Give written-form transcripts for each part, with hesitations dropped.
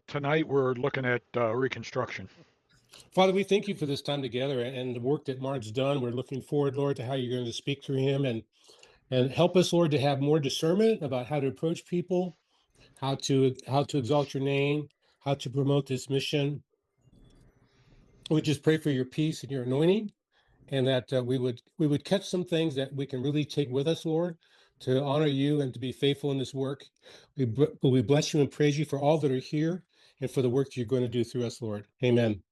tonight we're looking at Reconstruction. Father, we thank you for this time together and the work that Mark's done. We're looking forward, Lord, to how you're going to speak through him and help us, Lord, to have more discernment about how to approach people, how to exalt your name, how to promote this mission. We just pray for your peace and your anointing, and that we would catch some things that we can really take with us, Lord, to honor you and to be faithful in this work. We bless you and praise you for all that are here and for the work that you're going to do through us, Lord. Amen.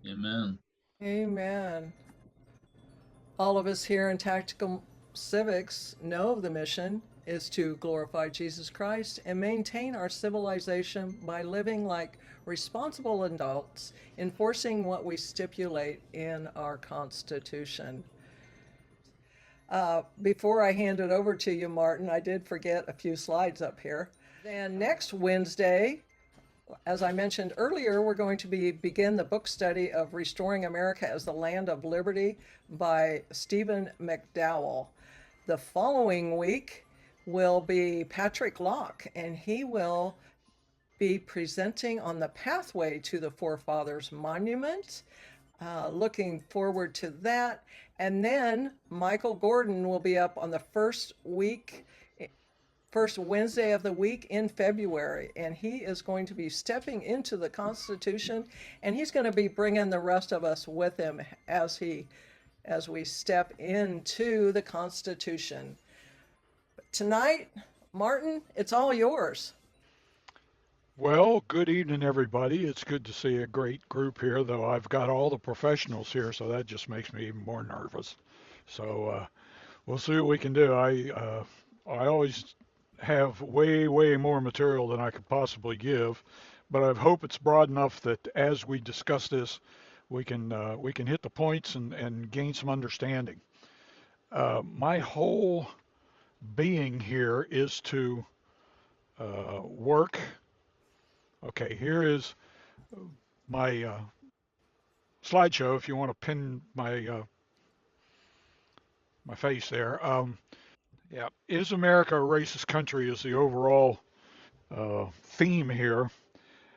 Amen. Amen. All of us here in Tactical Civics know the mission is to glorify Jesus Christ and maintain our civilization by living like responsible adults, enforcing what we stipulate in our Constitution. Before I hand it over to you, Martin, I did forget a few slides up here. Then next Wednesday, as I mentioned earlier, we're going to begin the book study of Restoring America as the Land of Liberty by Stephen McDowell. The following week will be Patrick Locke, and he will be presenting on the pathway to the Forefathers Monument. Looking forward to that. And then Michael Gordon will be up on the first Wednesday of the week in February, and he is going to be stepping into the Constitution, and he's going to be bringing the rest of us with him as we step into the Constitution. Tonight, Martin, it's all yours. Well, good evening, everybody. It's good to see a great group here, though I've got all the professionals here, so that just makes me even more nervous. So we'll see what we can do. I always have way more material than I could possibly give, but I hope it's broad enough that as we discuss this, we can hit the points and gain some understanding. My whole being here is to work. Okay, here is my slideshow. If you want to pin my my face there. Yeah, is America a racist country is the overall theme here.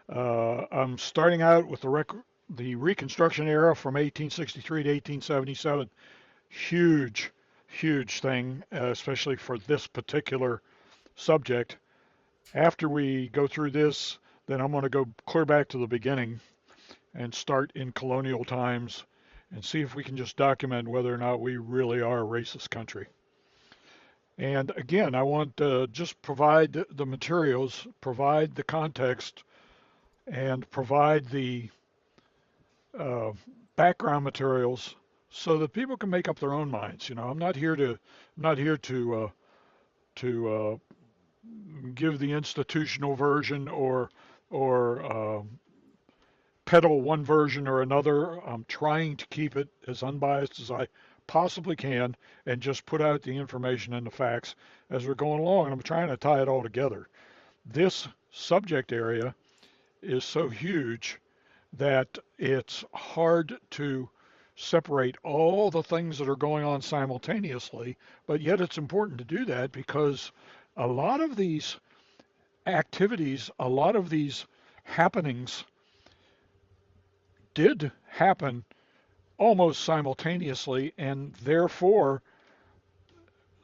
I'm starting out with the Reconstruction era from 1863 to 1877. Huge thing, especially for this particular subject. After we go through this, then I'm going to go clear back to the beginning and start in colonial times and see if we can just document whether or not we really are a racist country. And again, I want to just provide the materials, provide the context, and provide the background materials so that people can make up their own minds. You know, I'm not here to give the institutional version or peddle one version or another. I'm trying to keep it as unbiased as I possibly can and just put out the information and the facts as we're going along. And I'm trying to tie it all together. This subject area is so huge that it's hard to separate all the things that are going on simultaneously, but yet it's important to do that because a lot of these activities, a lot of these happenings did happen almost simultaneously, and therefore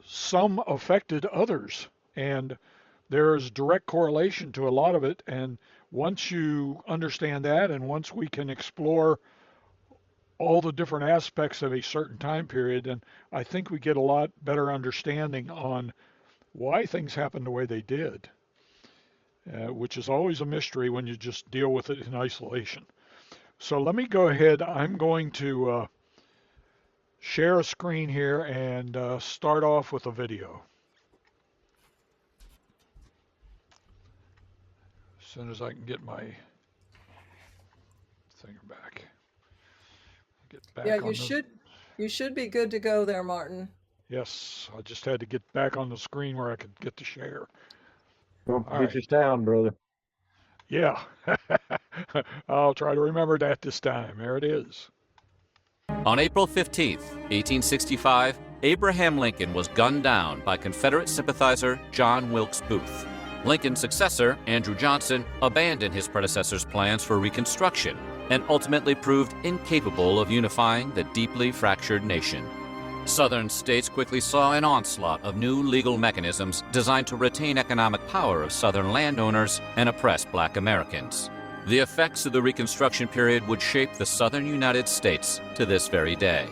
some affected others. And there's direct correlation to a lot of it. And once you understand that, and once we can explore all the different aspects of a certain time period, then I think we get a lot better understanding on why things happened the way they did, which is always a mystery when you just deal with it in isolation. So let me go ahead. I'm going to share a screen here and start off with a video. As soon as I can get my thing back. Yeah, you should be good to go there, Martin. Yes, I just had to get back on the screen where I could get to share. Don't forget your sound, brother. Yeah, I'll try to remember that this time. There it is. On April 15th, 1865, Abraham Lincoln was gunned down by Confederate sympathizer John Wilkes Booth. Lincoln's successor, Andrew Johnson, abandoned his predecessor's plans for Reconstruction and ultimately proved incapable of unifying the deeply fractured nation. Southern states quickly saw an onslaught of new legal mechanisms designed to retain economic power of Southern landowners and oppress Black Americans. The effects of the Reconstruction period would shape the Southern United States to this very day.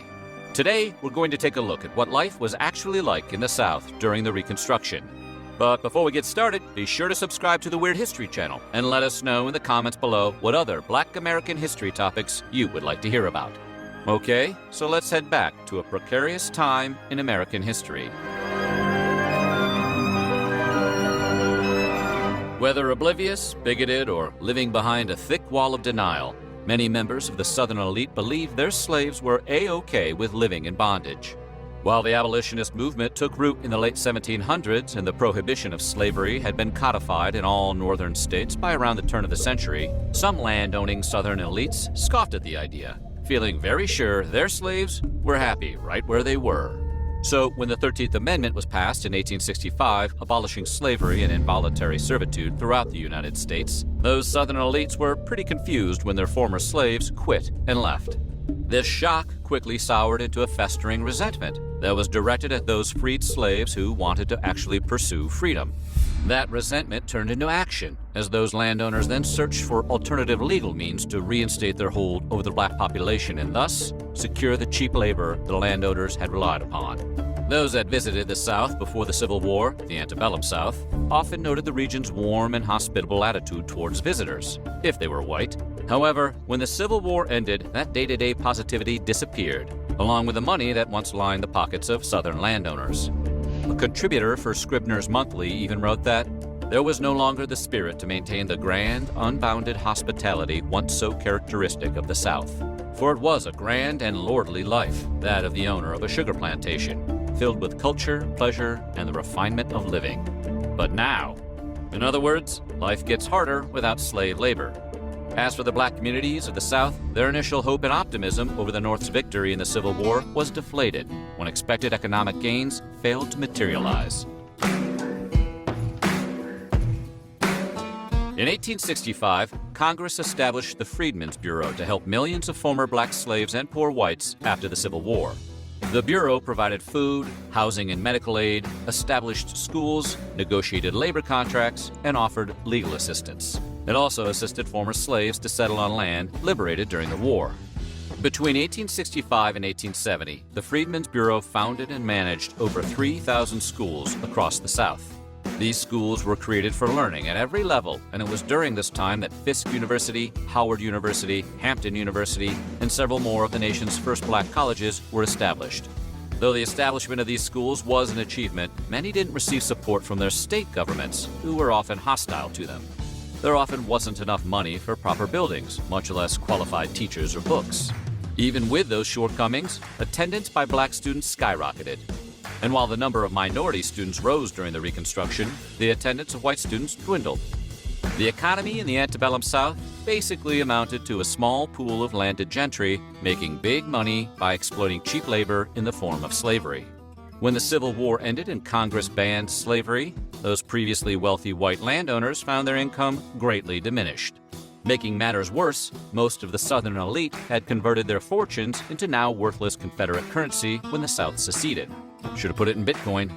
Today, we're going to take a look at what life was actually like in the South during the Reconstruction. But before we get started, be sure to subscribe to the Weird History channel and let us know in the comments below what other Black American history topics you would like to hear about. Okay, so let's head back to a precarious time in American history. Whether oblivious, bigoted, or living behind a thick wall of denial, many members of the Southern elite believed their slaves were A-OK with living in bondage. While the abolitionist movement took root in the late 1700s and the prohibition of slavery had been codified in all northern states by around the turn of the century, some landowning Southern elites scoffed at the idea, feeling very sure their slaves were happy right where they were. So when the 13th Amendment was passed in 1865, abolishing slavery and involuntary servitude throughout the United States, those Southern elites were pretty confused when their former slaves quit and left. This shock quickly soured into a festering resentment that was directed at those freed slaves who wanted to actually pursue freedom. That resentment turned into action, as those landowners then searched for alternative legal means to reinstate their hold over the Black population and thus secure the cheap labor the landowners had relied upon. Those that visited the South before the Civil War, the antebellum South, often noted the region's warm and hospitable attitude towards visitors, if they were white. However, when the Civil War ended, that day-to-day positivity disappeared, along with the money that once lined the pockets of Southern landowners. A contributor for Scribner's Monthly even wrote that there was no longer the spirit to maintain the grand, unbounded hospitality once so characteristic of the South. For it was a grand and lordly life, that of the owner of a sugar plantation, filled with culture, pleasure, and the refinement of living. But now, in other words, life gets harder without slave labor. As for the Black communities of the South, their initial hope and optimism over the North's victory in the Civil War was deflated when expected economic gains failed to materialize. In 1865, Congress established the Freedmen's Bureau to help millions of former Black slaves and poor whites after the Civil War. The Bureau provided food, housing and medical aid, established schools, negotiated labor contracts, and offered legal assistance. It also assisted former slaves to settle on land liberated during the war. Between 1865 and 1870, the Freedmen's Bureau founded and managed over 3,000 schools across the South. These schools were created for learning at every level, and it was during this time that Fisk University, Howard University, Hampton University, and several more of the nation's first Black colleges were established. Though the establishment of these schools was an achievement, many didn't receive support from their state governments, who were often hostile to them. There often wasn't enough money for proper buildings, much less qualified teachers or books. Even with those shortcomings, attendance by Black students skyrocketed. And while the number of minority students rose during the Reconstruction, the attendance of white students dwindled. The economy in the antebellum South basically amounted to a small pool of landed gentry making big money by exploiting cheap labor in the form of slavery. When the Civil War ended and Congress banned slavery, those previously wealthy white landowners found their income greatly diminished. Making matters worse, most of the Southern elite had converted their fortunes into now worthless Confederate currency when the South seceded. Should have put it in Bitcoin.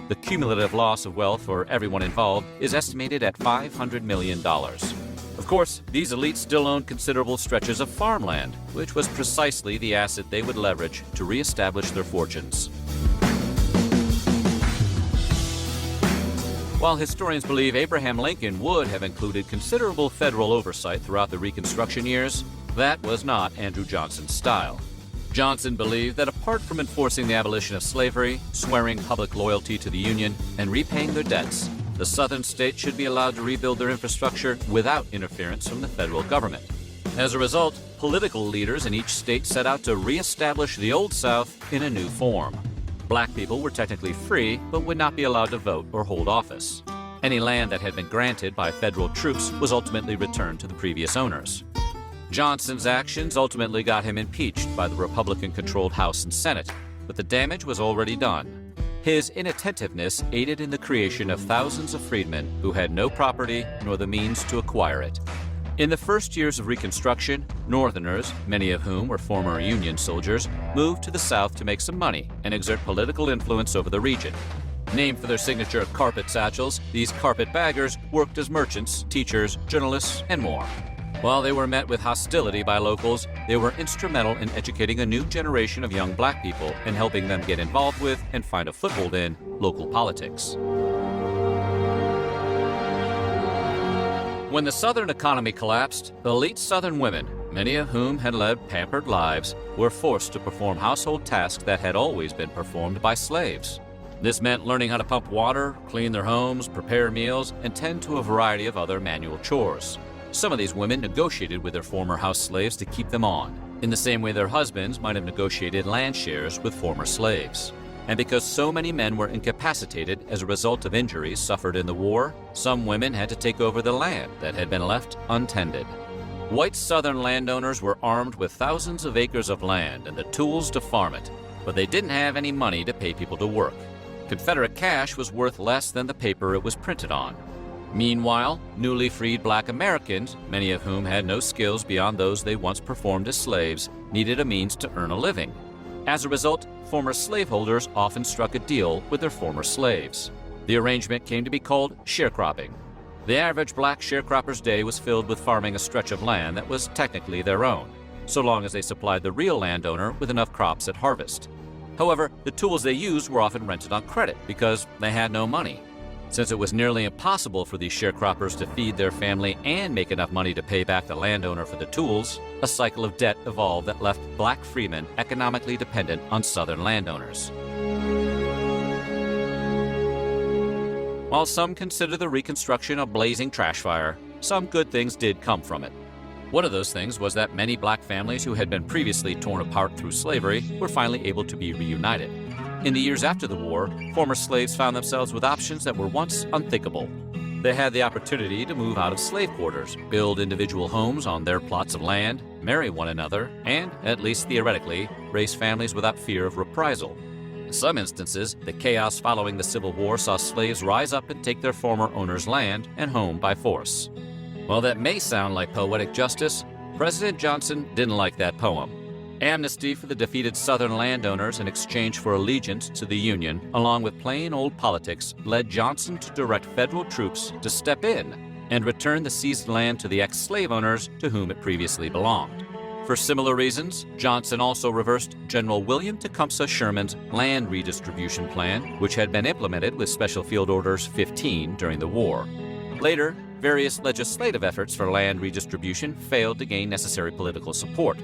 The cumulative loss of wealth for everyone involved is estimated at $500 million. Of course, these elites still owned considerable stretches of farmland, which was precisely the asset they would leverage to reestablish their fortunes. While historians believe Abraham Lincoln would have included considerable federal oversight throughout the Reconstruction years, that was not Andrew Johnson's style. Johnson believed that apart from enforcing the abolition of slavery, swearing public loyalty to the Union, and repaying their debts, the Southern states should be allowed to rebuild their infrastructure without interference from the federal government. As a result, political leaders in each state set out to reestablish the Old South in a new form. Black people were technically free, but would not be allowed to vote or hold office. Any land that had been granted by federal troops was ultimately returned to the previous owners. Johnson's actions ultimately got him impeached by the Republican-controlled House and Senate, but the damage was already done. His inattentiveness aided in the creation of thousands of freedmen who had no property nor the means to acquire it. In the first years of Reconstruction, Northerners, many of whom were former Union soldiers, moved to the South to make some money and exert political influence over the region. Named for their signature carpet satchels, these carpetbaggers worked as merchants, teachers, journalists, and more. While they were met with hostility by locals, they were instrumental in educating a new generation of young black people and helping them get involved with and find a foothold in local politics. When the Southern economy collapsed, elite Southern women, many of whom had led pampered lives, were forced to perform household tasks that had always been performed by slaves. This meant learning how to pump water, clean their homes, prepare meals, and tend to a variety of other manual chores. Some of these women negotiated with their former house slaves to keep them on, in the same way their husbands might have negotiated land shares with former slaves. And because so many men were incapacitated as a result of injuries suffered in the war, some women had to take over the land that had been left untended. White Southern landowners were armed with thousands of acres of land and the tools to farm it, but they didn't have any money to pay people to work. Confederate cash was worth less than the paper it was printed on. Meanwhile, newly freed black Americans, many of whom had no skills beyond those they once performed as slaves, needed a means to earn a living. As a result, former slaveholders often struck a deal with their former slaves. The arrangement came to be called sharecropping. The average black sharecropper's day was filled with farming a stretch of land that was technically their own, so long as they supplied the real landowner with enough crops at harvest. However, the tools they used were often rented on credit because they had no money. Since it was nearly impossible for these sharecroppers to feed their family and make enough money to pay back the landowner for the tools, a cycle of debt evolved that left black freemen economically dependent on Southern landowners. While some consider the Reconstruction a blazing trash fire, some good things did come from it. One of those things was that many black families who had been previously torn apart through slavery were finally able to be reunited. In the years after the war, former slaves found themselves with options that were once unthinkable. They had the opportunity to move out of slave quarters, build individual homes on their plots of land, marry one another, and, at least theoretically, raise families without fear of reprisal. In some instances, the chaos following the Civil War saw slaves rise up and take their former owners' land and home by force. While that may sound like poetic justice, President Johnson didn't like that poem. Amnesty for the defeated Southern landowners in exchange for allegiance to the Union, along with plain old politics, led Johnson to direct federal troops to step in and return the seized land to the ex-slave owners to whom it previously belonged. For similar reasons, Johnson also reversed General William Tecumseh Sherman's land redistribution plan, which had been implemented with Special Field Orders 15 during the war. Later, various legislative efforts for land redistribution failed to gain necessary political support.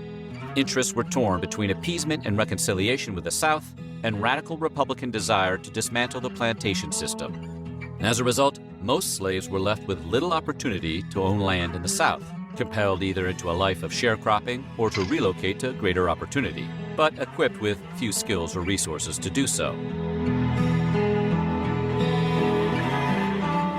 Interests were torn between appeasement and reconciliation with the South and radical Republican desire to dismantle the plantation system. As a result, most slaves were left with little opportunity to own land in the South, compelled either into a life of sharecropping or to relocate to greater opportunity, but equipped with few skills or resources to do so.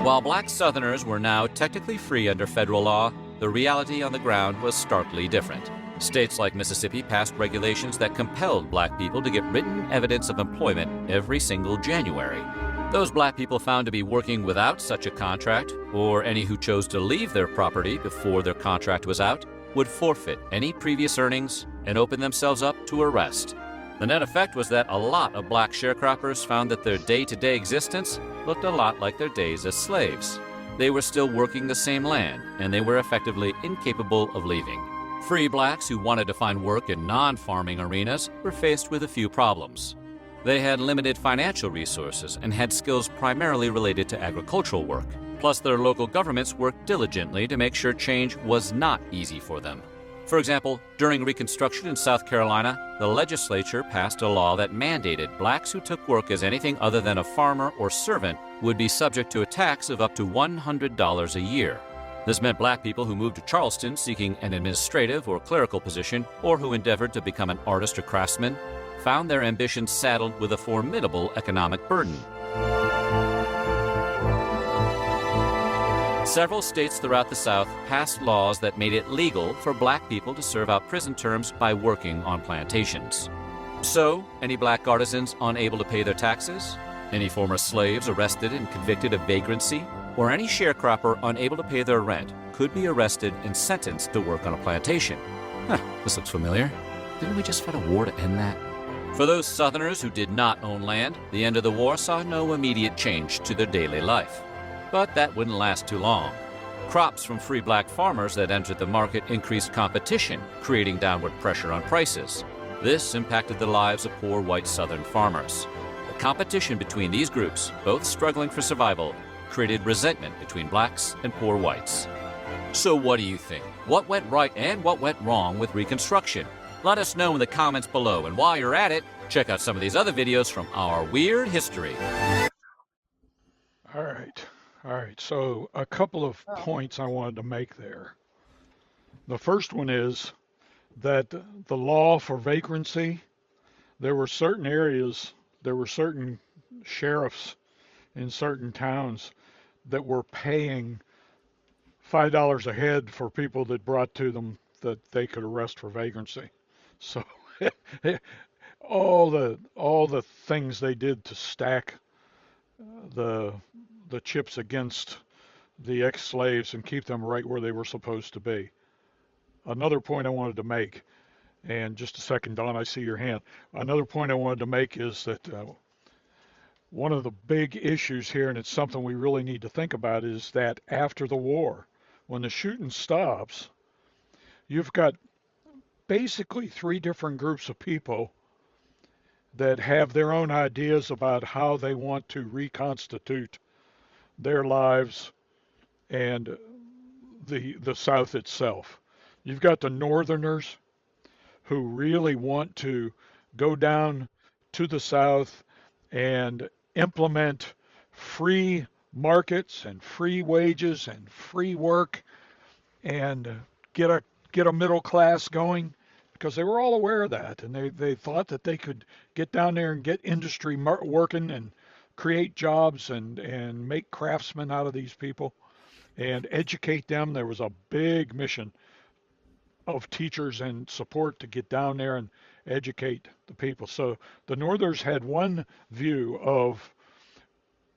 While black Southerners were now technically free under federal law, the reality on the ground was starkly different. States like Mississippi passed regulations that compelled black people to get written evidence of employment every single January. Those black people found to be working without such a contract, or any who chose to leave their property before their contract was out, would forfeit any previous earnings and open themselves up to arrest. The net effect was that a lot of black sharecroppers found that their day-to-day existence looked a lot like their days as slaves. They were still working the same land, and they were effectively incapable of leaving. Free blacks who wanted to find work in non-farming arenas were faced with a few problems. They had limited financial resources and had skills primarily related to agricultural work. Plus, their local governments worked diligently to make sure change was not easy for them. For example, during Reconstruction in South Carolina, the legislature passed a law that mandated blacks who took work as anything other than a farmer or servant would be subject to a tax of up to $100 a year. This meant black people who moved to Charleston seeking an administrative or clerical position, or who endeavored to become an artist or craftsman, found their ambitions saddled with a formidable economic burden. Several states throughout the South passed laws that made it legal for black people to serve out prison terms by working on plantations. So, any black artisans unable to pay their taxes Any former slaves arrested and convicted of vagrancy, or any sharecropper unable to pay their rent, could be arrested and sentenced to work on a plantation. This looks familiar. Didn't we just fight a war to end that? For those Southerners who did not own land, the end of the war saw no immediate change to their daily life. But that wouldn't last too long. Crops from free black farmers that entered the market increased competition, creating downward pressure on prices. This impacted the lives of poor white Southern farmers. The competition between these groups, both struggling for survival, created resentment between blacks and poor whites. So what do you think? What went right and what went wrong with Reconstruction? Let us know in the comments below, and while you're at it, check out some of these other videos from our weird history. All right. So a couple of points I wanted to make there. The first one is that the law for vagrancy, there were certain areas, there were certain sheriffs in certain towns that were paying $5 a head for people that brought to them that they could arrest for vagrancy. So all the things they did to stack the chips against the ex-slaves and keep them right where they were supposed to be. Another point I wanted to make, and just a second, Don, I see your hand. Another point I wanted to make is that one of the big issues here, and it's something we really need to think about, is that after the war, when the shooting stops, you've got basically three different groups of people that have their own ideas about how they want to reconstitute their lives and the South itself. You've got the Northerners who really want to go down to the South and implement free markets and free wages and free work and get a middle class going, because they were all aware of that, and they thought that they could get down there and get industry working and create jobs and make craftsmen out of these people and educate them. There was a big mission of teachers and support to get down there and educate the people. So the Northerners had one view of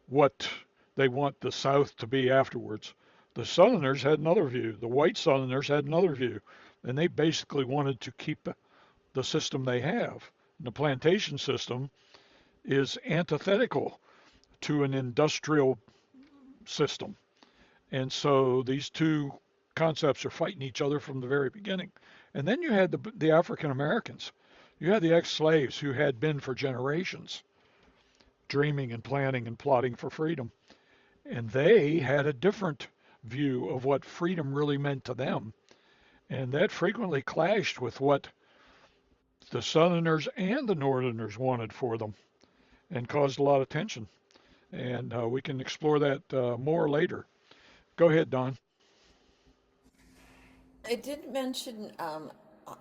what they want the South to be afterwards. The Southerners had another view. The white Southerners had another view. And they basically wanted to keep the system they have. And the plantation system is antithetical to an industrial system. And so these two concepts are fighting each other from the very beginning. And then you had the African Americans. You had the ex-slaves who had been for generations dreaming and planning and plotting for freedom. And they had a different view of what freedom really meant to them. And that frequently clashed with what the Southerners and the Northerners wanted for them and caused a lot of tension. And we can explore that more later. Go ahead, Don. It did mention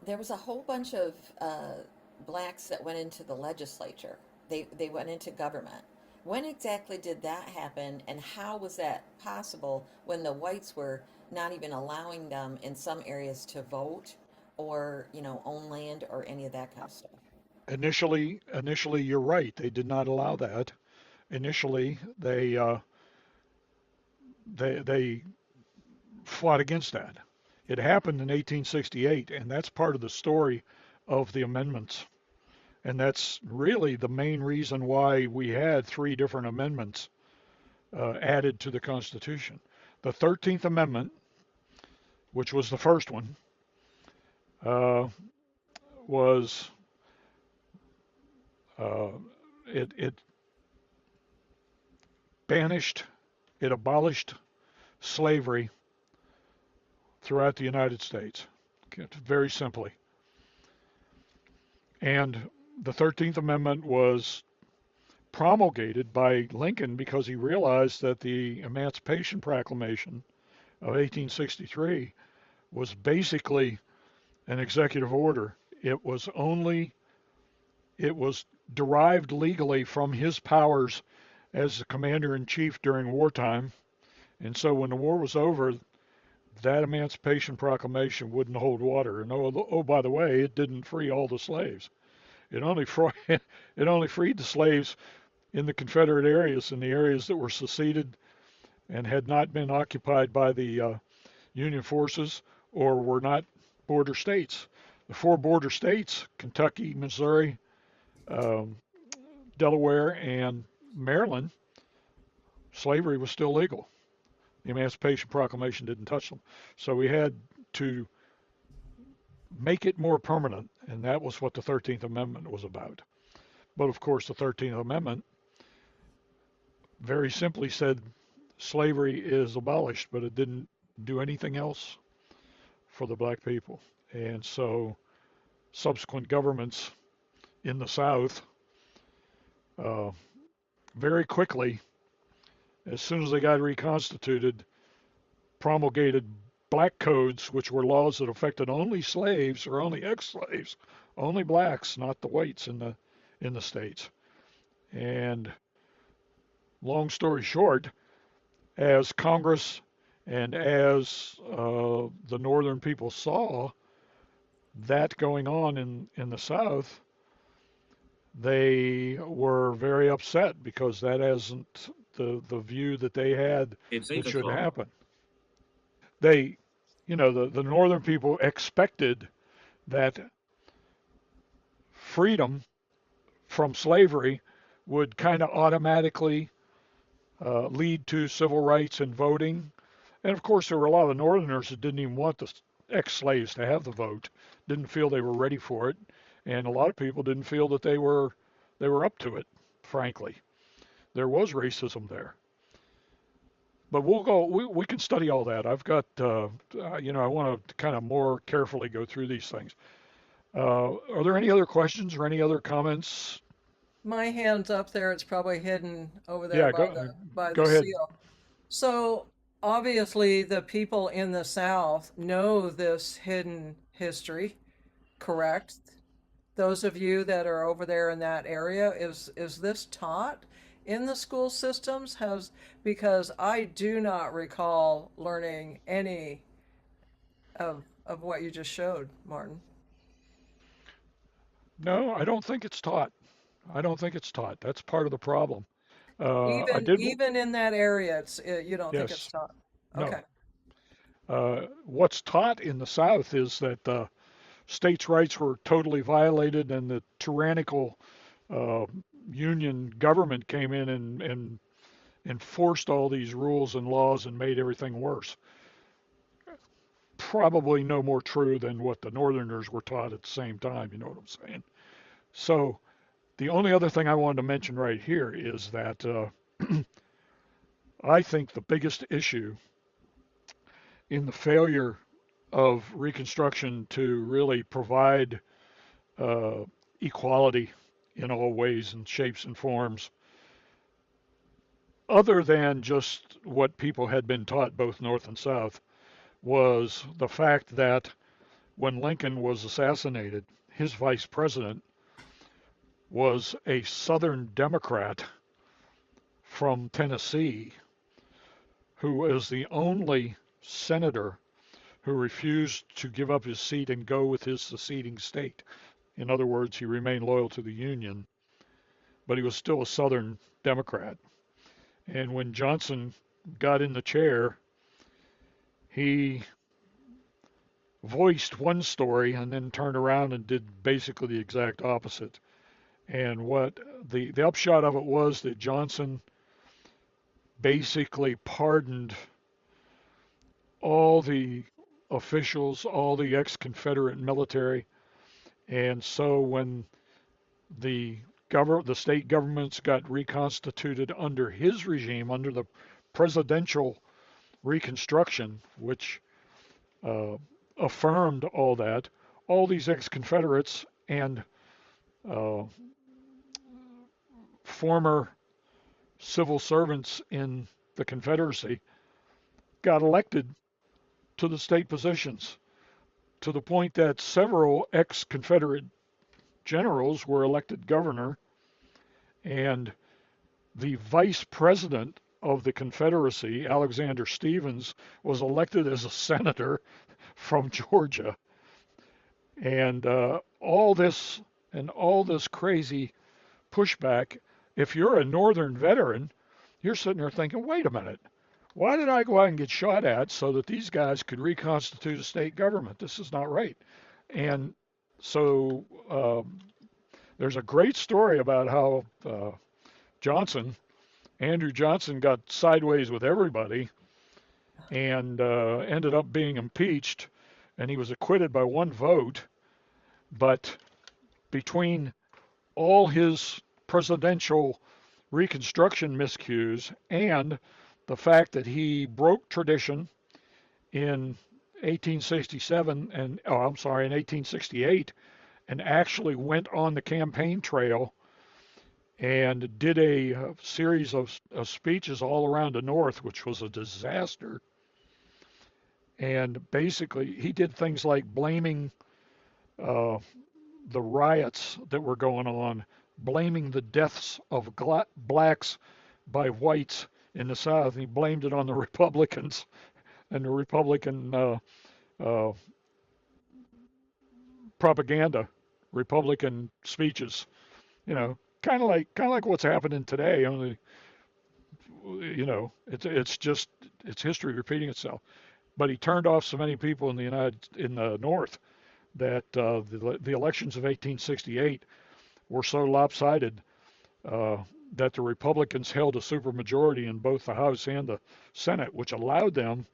there was a whole bunch of blacks that went into the legislature. They went into government. When exactly did that happen, and how was that possible when the whites were not even allowing them in some areas to vote or, own land or any of that kind of stuff? Initially, you're right. They did not allow that. Initially, they fought against that. It happened in 1868, and that's part of the story of the amendments. And that's really the main reason why we had three different amendments added to the Constitution. The 13th Amendment, which was the first one, was it banished, it abolished slavery throughout the United States, very simply. And the 13th Amendment was promulgated by Lincoln because he realized that the Emancipation Proclamation of 1863 was basically an executive order. It was derived legally from his powers as the commander-in-chief during wartime. And so when the war was over, that Emancipation Proclamation wouldn't hold water. And oh, by the way, it didn't free all the slaves. It only freed the slaves in the Confederate areas, in the areas that were seceded and had not been occupied by the Union forces or were not border states. The four border states, Kentucky, Missouri, um, Delaware, and Maryland, slavery was still legal. The Emancipation Proclamation didn't touch them. So we had to make it more permanent, and that was what the 13th Amendment was about. But of course, the 13th Amendment very simply said slavery is abolished, but it didn't do anything else for the black people. And so subsequent governments in the South uh, very quickly, as soon as they got reconstituted, promulgated black codes, which were laws that affected only slaves or only ex-slaves, only blacks, not the whites in the states. And long story short, as Congress and as the northern people saw that going on in the South, they were very upset because that isn't the view that they had that should happen. They, the northern people expected that freedom from slavery would kind of automatically lead to civil rights and voting. And of course, there were a lot of Northerners that didn't even want the ex-slaves to have the vote, didn't feel they were ready for it, and a lot of people didn't feel that they were up to it. Frankly, there was racism there. But we can study all that. I've got, I want to kind of more carefully go through these things. Are there any other questions or any other comments? My hand's up there. It's probably hidden over there Yeah, by go the ahead. seal. So obviously the people in the South know this hidden history, correct? Those of you that are over there in that area, is this taught in the school systems? Because I do not recall learning any of what you just showed, Martin. No, I don't think it's taught. I don't think it's taught. That's part of the problem. I Even did, even in that area, you don't think it's yes, taught. no. Okay. What's taught in the South is that states' rights were totally violated and the tyrannical uh, Union government came in and enforced all these rules and laws and made everything worse. Probably no more true than what the Northerners were taught at the same time, you know what I'm saying? So the only other thing I wanted to mention right here is that I think the biggest issue in the failure of Reconstruction to really provide uh, equality in all ways and shapes and forms, other than just what people had been taught, both North and South, was the fact that when Lincoln was assassinated, his vice president was a Southern Democrat from Tennessee who was the only senator who refused to give up his seat and go with his seceding state. In other words, he remained loyal to the Union, but he was still a Southern Democrat. And when Johnson got in the chair, he voiced one story and then turned around and did basically the exact opposite. And what the upshot of it was that Johnson basically pardoned all the officials, all the ex-Confederate military. And so when the the state governments got reconstituted under his regime, under the presidential Reconstruction, which uh, affirmed all that, all these ex-Confederates and uh, former civil servants in the Confederacy got elected to the state positions to the point that several ex-Confederate generals were elected governor, and the vice president of the Confederacy, Alexander Stephens, was elected as a senator from Georgia. And all this crazy pushback if you're a Northern veteran, you're sitting there thinking, wait a minute, why did I go out and get shot at so that these guys could reconstitute a state government? This is not right. And so there's a great story about how Johnson, Andrew Johnson, got sideways with everybody and ended up being impeached, and he was acquitted by one vote. But between all his presidential Reconstruction miscues and the fact that he broke tradition in 1867 and in 1868 and actually went on the campaign trail and did a series of speeches all around the North, which was a disaster. And basically, he did things like blaming uh, the riots that were going on, blaming the deaths of blacks by whites in the South. He blamed it on the Republicans and the Republican uh, propaganda, Republican speeches. You know, kind of like what's happening today. Only, it's history repeating itself. But he turned off so many people in the North that the elections of 1868 were so lopsided uh, that the Republicans held a supermajority in both the House and the Senate, which allowed them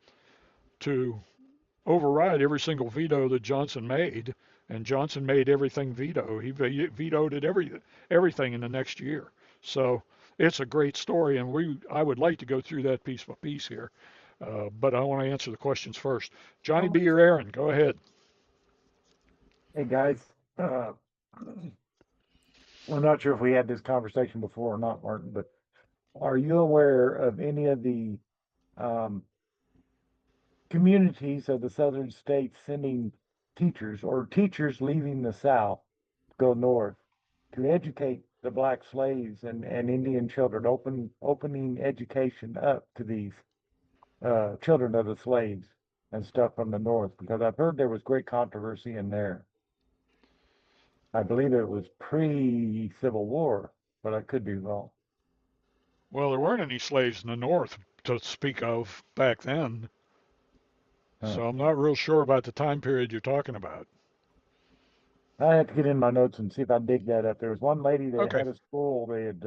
to override every single veto that Johnson made. And Johnson made everything veto. He vetoed everything in the next year. So it's a great story, and I would like to go through that piece by piece here. But I want to answer the questions first. Johnny B. or Aaron, go ahead. Hey guys, I'm not sure if we had this conversation before or not, Martin, but are you aware of any of the communities of the southern states sending teachers or teachers leaving the South to go north to educate the black slaves and Indian children, opening education up to these children of the slaves and stuff from the North? Because I've heard there was great controversy in there. I believe it was pre-Civil War, but I could be wrong. Well, there weren't any slaves in the North to speak of back then. So I'm not real sure about the time period you're talking about. I have to get in my notes and see if I dig that up. There was one lady that Okay. had a school. They had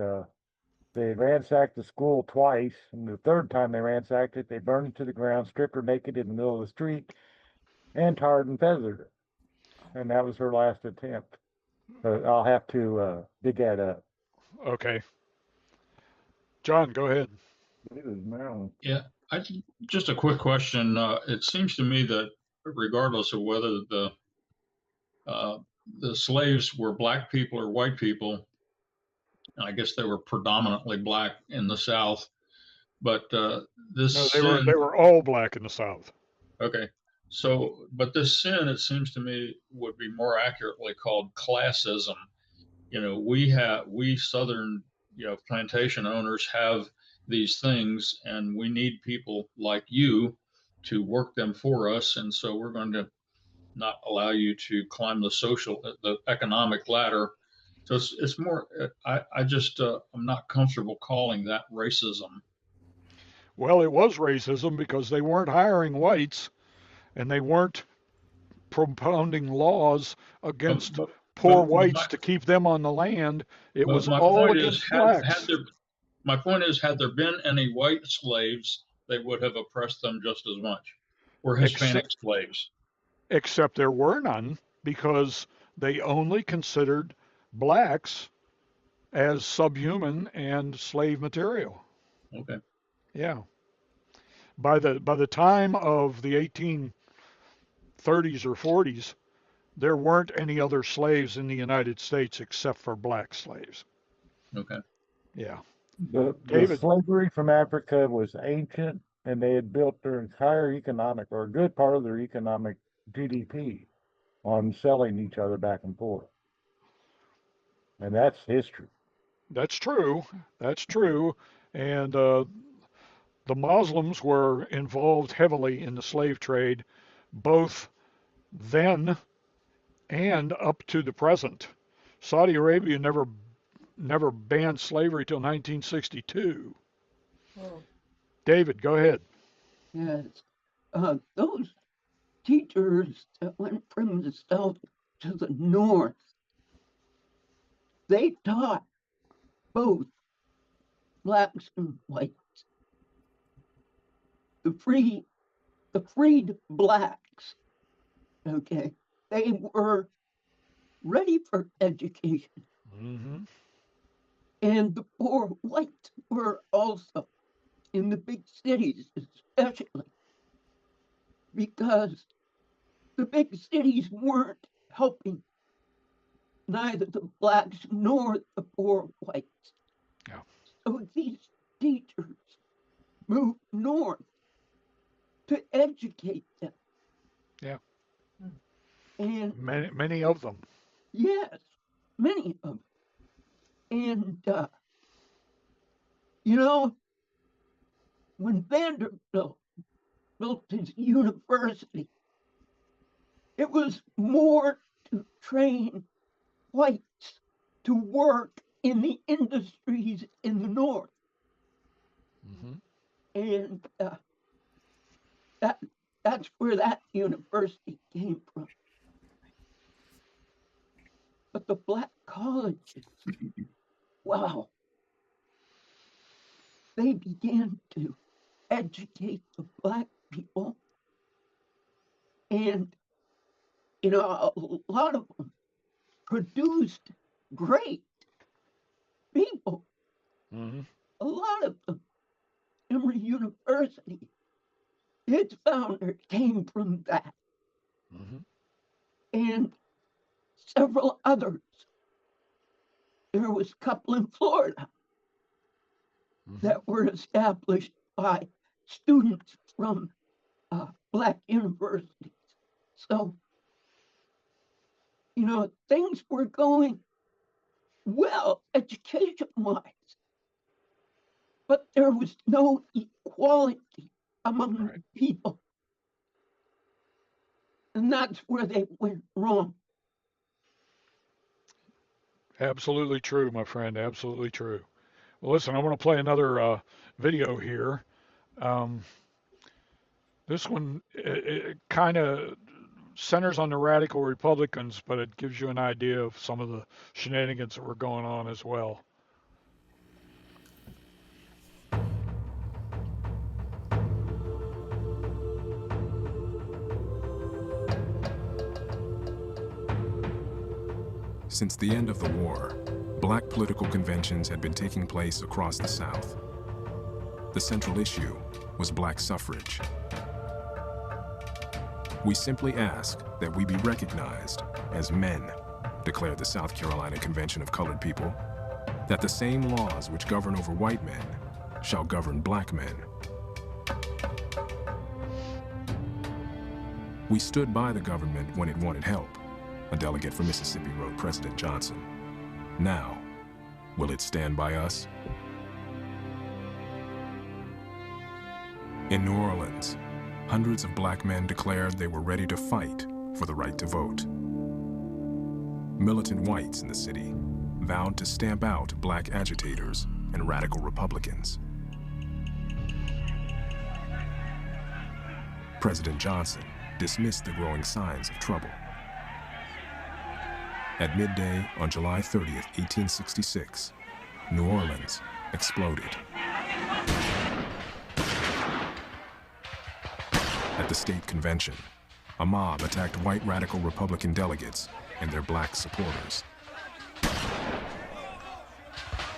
ransacked the school twice, and the third time they ransacked it, they burned it to the ground, stripped her naked in the middle of the street, and tarred and feathered her. And that was her last attempt. But I'll have to dig that up. Okay. John, go ahead. It was Maryland. Yeah, just a quick question. It seems to me that regardless of whether the slaves were black people or white people, and I guess they were predominantly black in the South, but this No, sin. they were all black in the South. Okay, so but this sin, it seems to me, would be more accurately called classism. You know, we Southern, plantation owners have these things, and we need people like you to work them for us. And so we're going to not allow you to climb the economic ladder. So it's more. I just I'm not comfortable calling that racism. Well, it was racism because they weren't hiring whites and they weren't propounding laws against poor whites to keep them on the land. It was all against blacks. My point is, had there been any white slaves, they would have oppressed them just as much, or Hispanic slaves. Except there were none because they only considered blacks as subhuman and slave material. Okay. Yeah. By the time of the 1830s or 40s, there weren't any other slaves in the United States except for black slaves. Okay. Yeah. The slavery from Africa was ancient, and they had built their entire economic, or a good part of their economic GDP, on selling each other back and forth. And that's history. That's true. That's true. And the Muslims were involved heavily in the slave trade, both then and up to the present. Saudi Arabia never banned slavery till 1962. Hmm. David, go ahead. Yes. Those teachers that went from the south to the north, they taught both blacks and whites. The freed blacks, okay, they were ready for education. Mm-hmm. And the poor whites were also in the big cities, especially because the big cities weren't helping neither the blacks nor the poor whites. Yeah. So these teachers moved north to educate them. Yeah. And Many of them. yes, many of them. And, you know, when Vanderbilt built his university, it was more to train whites to work in the industries in the north. Mm-hmm. And that's where that university came from. But the black colleges, wow, they began to educate the black people. And, you know, a lot of them produced great people. Mm-hmm. A lot of them. Emory University, its founder came from that. Mm-hmm. And several others. There was a couple in Florida that were established by students from black universities. So, you know, things were going well education-wise, but there was no equality among people. And that's where they went wrong. Absolutely true, my friend. Absolutely true. Well, listen, I want to play another video here. Um, this one it kind of centers on the radical Republicans, but it gives you an idea of some of the shenanigans that were going on as well. Since the end of the war, black political conventions had been taking place across the South. The central issue was black suffrage. "We simply ask that we be recognized as men," declared the South Carolina Convention of Colored People, "that the same laws which govern over white men shall govern black men." "We stood by the government when it wanted help," a delegate from Mississippi wrote President Johnson. "Now, will it stand by us?" In New Orleans, hundreds of black men declared they were ready to fight for the right to vote. Militant whites in the city vowed to stamp out black agitators and radical Republicans. President Johnson dismissed the growing signs of trouble. At midday on July 30th, 1866, New Orleans exploded. At the state convention, a mob attacked white radical Republican delegates and their black supporters.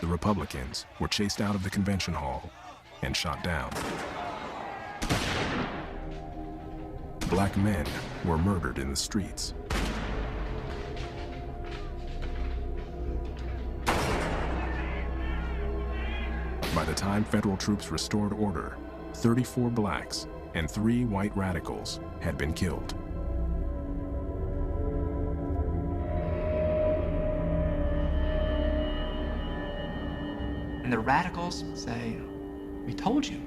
The Republicans were chased out of the convention hall and shot down. Black men were murdered in the streets. By the time federal troops restored order, 34 blacks and 3 white radicals had been killed. And the radicals say, "We told you.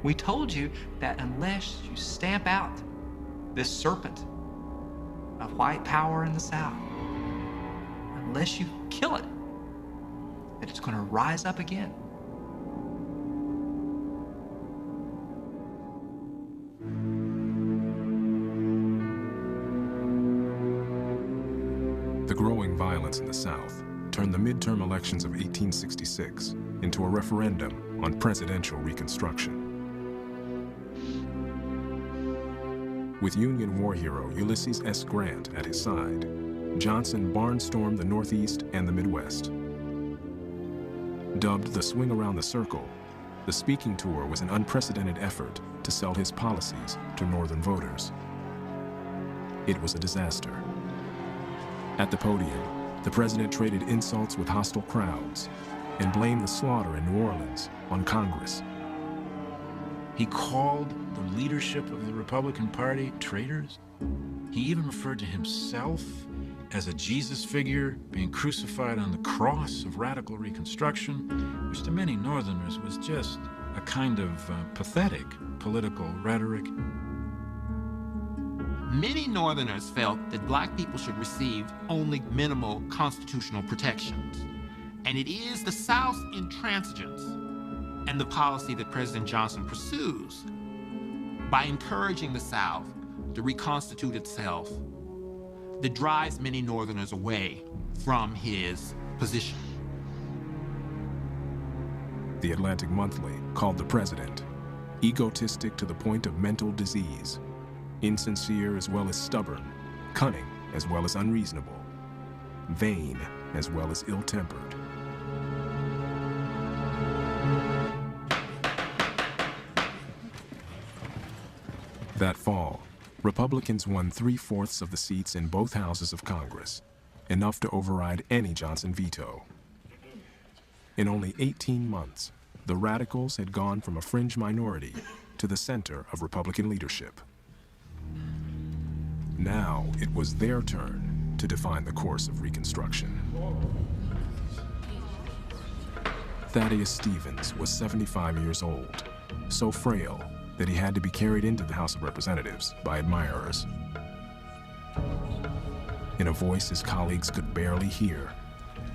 We told you that unless you stamp out this serpent of white power in the South, unless you kill it, going to rise up again. The growing violence in the South turned the midterm elections of 1866 into a referendum on presidential reconstruction. With Union war hero Ulysses S. Grant at his side, Johnson barnstormed the Northeast and the Midwest. Dubbed the Swing Around the Circle, the speaking tour was an unprecedented effort to sell his policies to Northern voters. It was a disaster. At the podium, the president traded insults with hostile crowds and blamed the slaughter in New Orleans on Congress. He called the leadership of the Republican Party traitors. He even referred to himself as a Jesus figure being crucified on the cross of radical Reconstruction, which to many Northerners was just a kind of pathetic political rhetoric. Many Northerners felt that black people should receive only minimal constitutional protections. And it is the South's intransigence and the policy that President Johnson pursues by encouraging the South to reconstitute itself that drives many Northerners away from his position. The Atlantic Monthly called the president egotistic to the point of mental disease, insincere as well as stubborn, cunning as well as unreasonable, vain as well as ill-tempered. That fall, Republicans won 3/4 of the seats in both houses of Congress, enough to override any Johnson veto. In only 18 months, the radicals had gone from a fringe minority to the center of Republican leadership. Now it was their turn to define the course of Reconstruction. Thaddeus Stevens was 75 years old, so frail that he had to be carried into the House of Representatives by admirers. In a voice his colleagues could barely hear,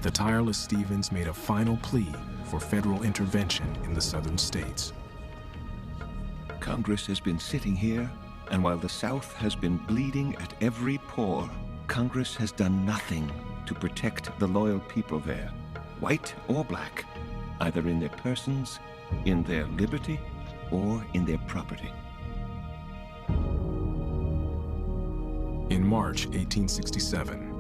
the tireless Stevens made a final plea for federal intervention in the southern states. Congress has been sitting here, and while the South has been bleeding at every pore, Congress has done nothing to protect the loyal people there, white or black, either in their persons, in their liberty, or in their property. In March 1867,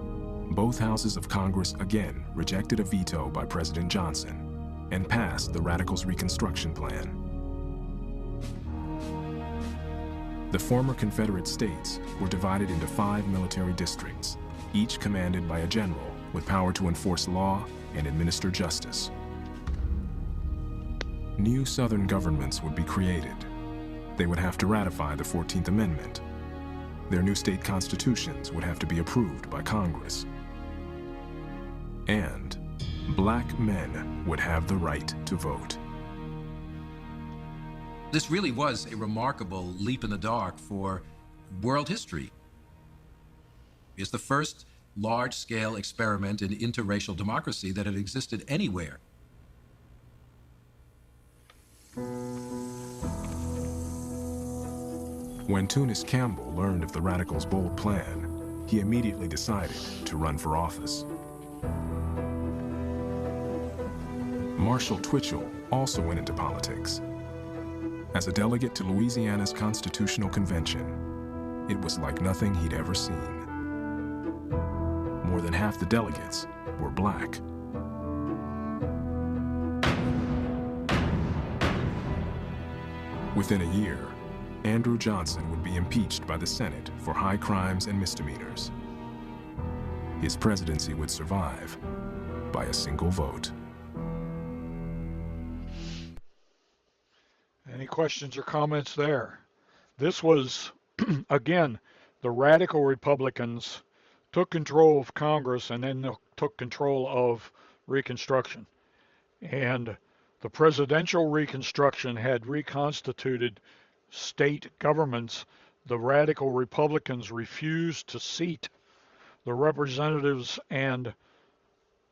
both houses of Congress again rejected a veto by President Johnson and passed the Radicals' Reconstruction Plan. The former Confederate states were divided into 5 military districts, each commanded by a general with power to enforce law and administer justice. New Southern governments would be created. They would have to ratify the 14th Amendment. Their new state constitutions would have to be approved by Congress. And black men would have the right to vote. This really was a remarkable leap in the dark for world history. It's the first large-scale experiment in interracial democracy that had existed anywhere. When Tunis Campbell learned of the Radicals' bold plan, he immediately decided to run for office. Marshall Twitchell also went into politics. As a delegate to Louisiana's Constitutional Convention, it was like nothing he'd ever seen. More than half the delegates were black. Within a year, Andrew Johnson would be impeached by the Senate for high crimes and misdemeanors. His presidency would survive by a single vote. Any questions or comments there? This was, again, the radical Republicans took control of Congress and then took control of Reconstruction. And the presidential Reconstruction had reconstituted state governments. The radical Republicans refused to seat the representatives and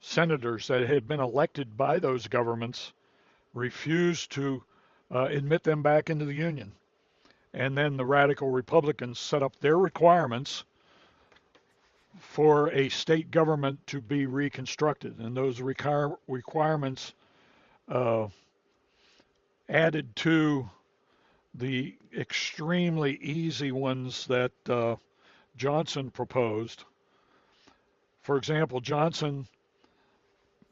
senators that had been elected by those governments refused to admit them back into the Union. And then the radical Republicans set up their requirements for a state government to be reconstructed. And those requirements uh, added to the extremely easy ones that Johnson proposed. For example, Johnson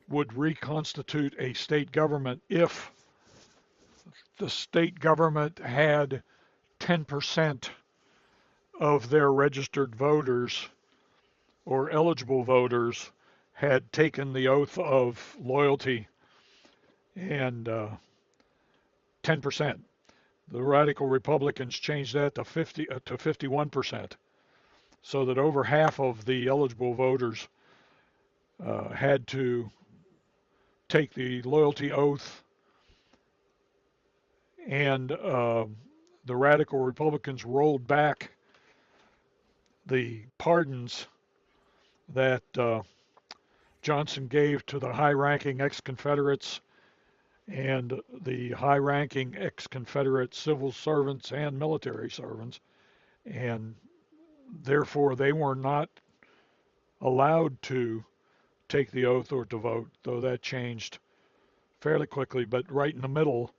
would reconstitute a state government if the state government had 10% of their registered voters or eligible voters had taken the oath of loyalty, and 10%. The radical Republicans changed that to 51%, so that over half of the eligible voters had to take the loyalty oath, and the radical Republicans rolled back the pardons that Johnson gave to the high-ranking ex-Confederates and the high-ranking ex-Confederate civil servants and military servants, and therefore they were not allowed to take the oath or to vote, though that changed fairly quickly. But right in the middle,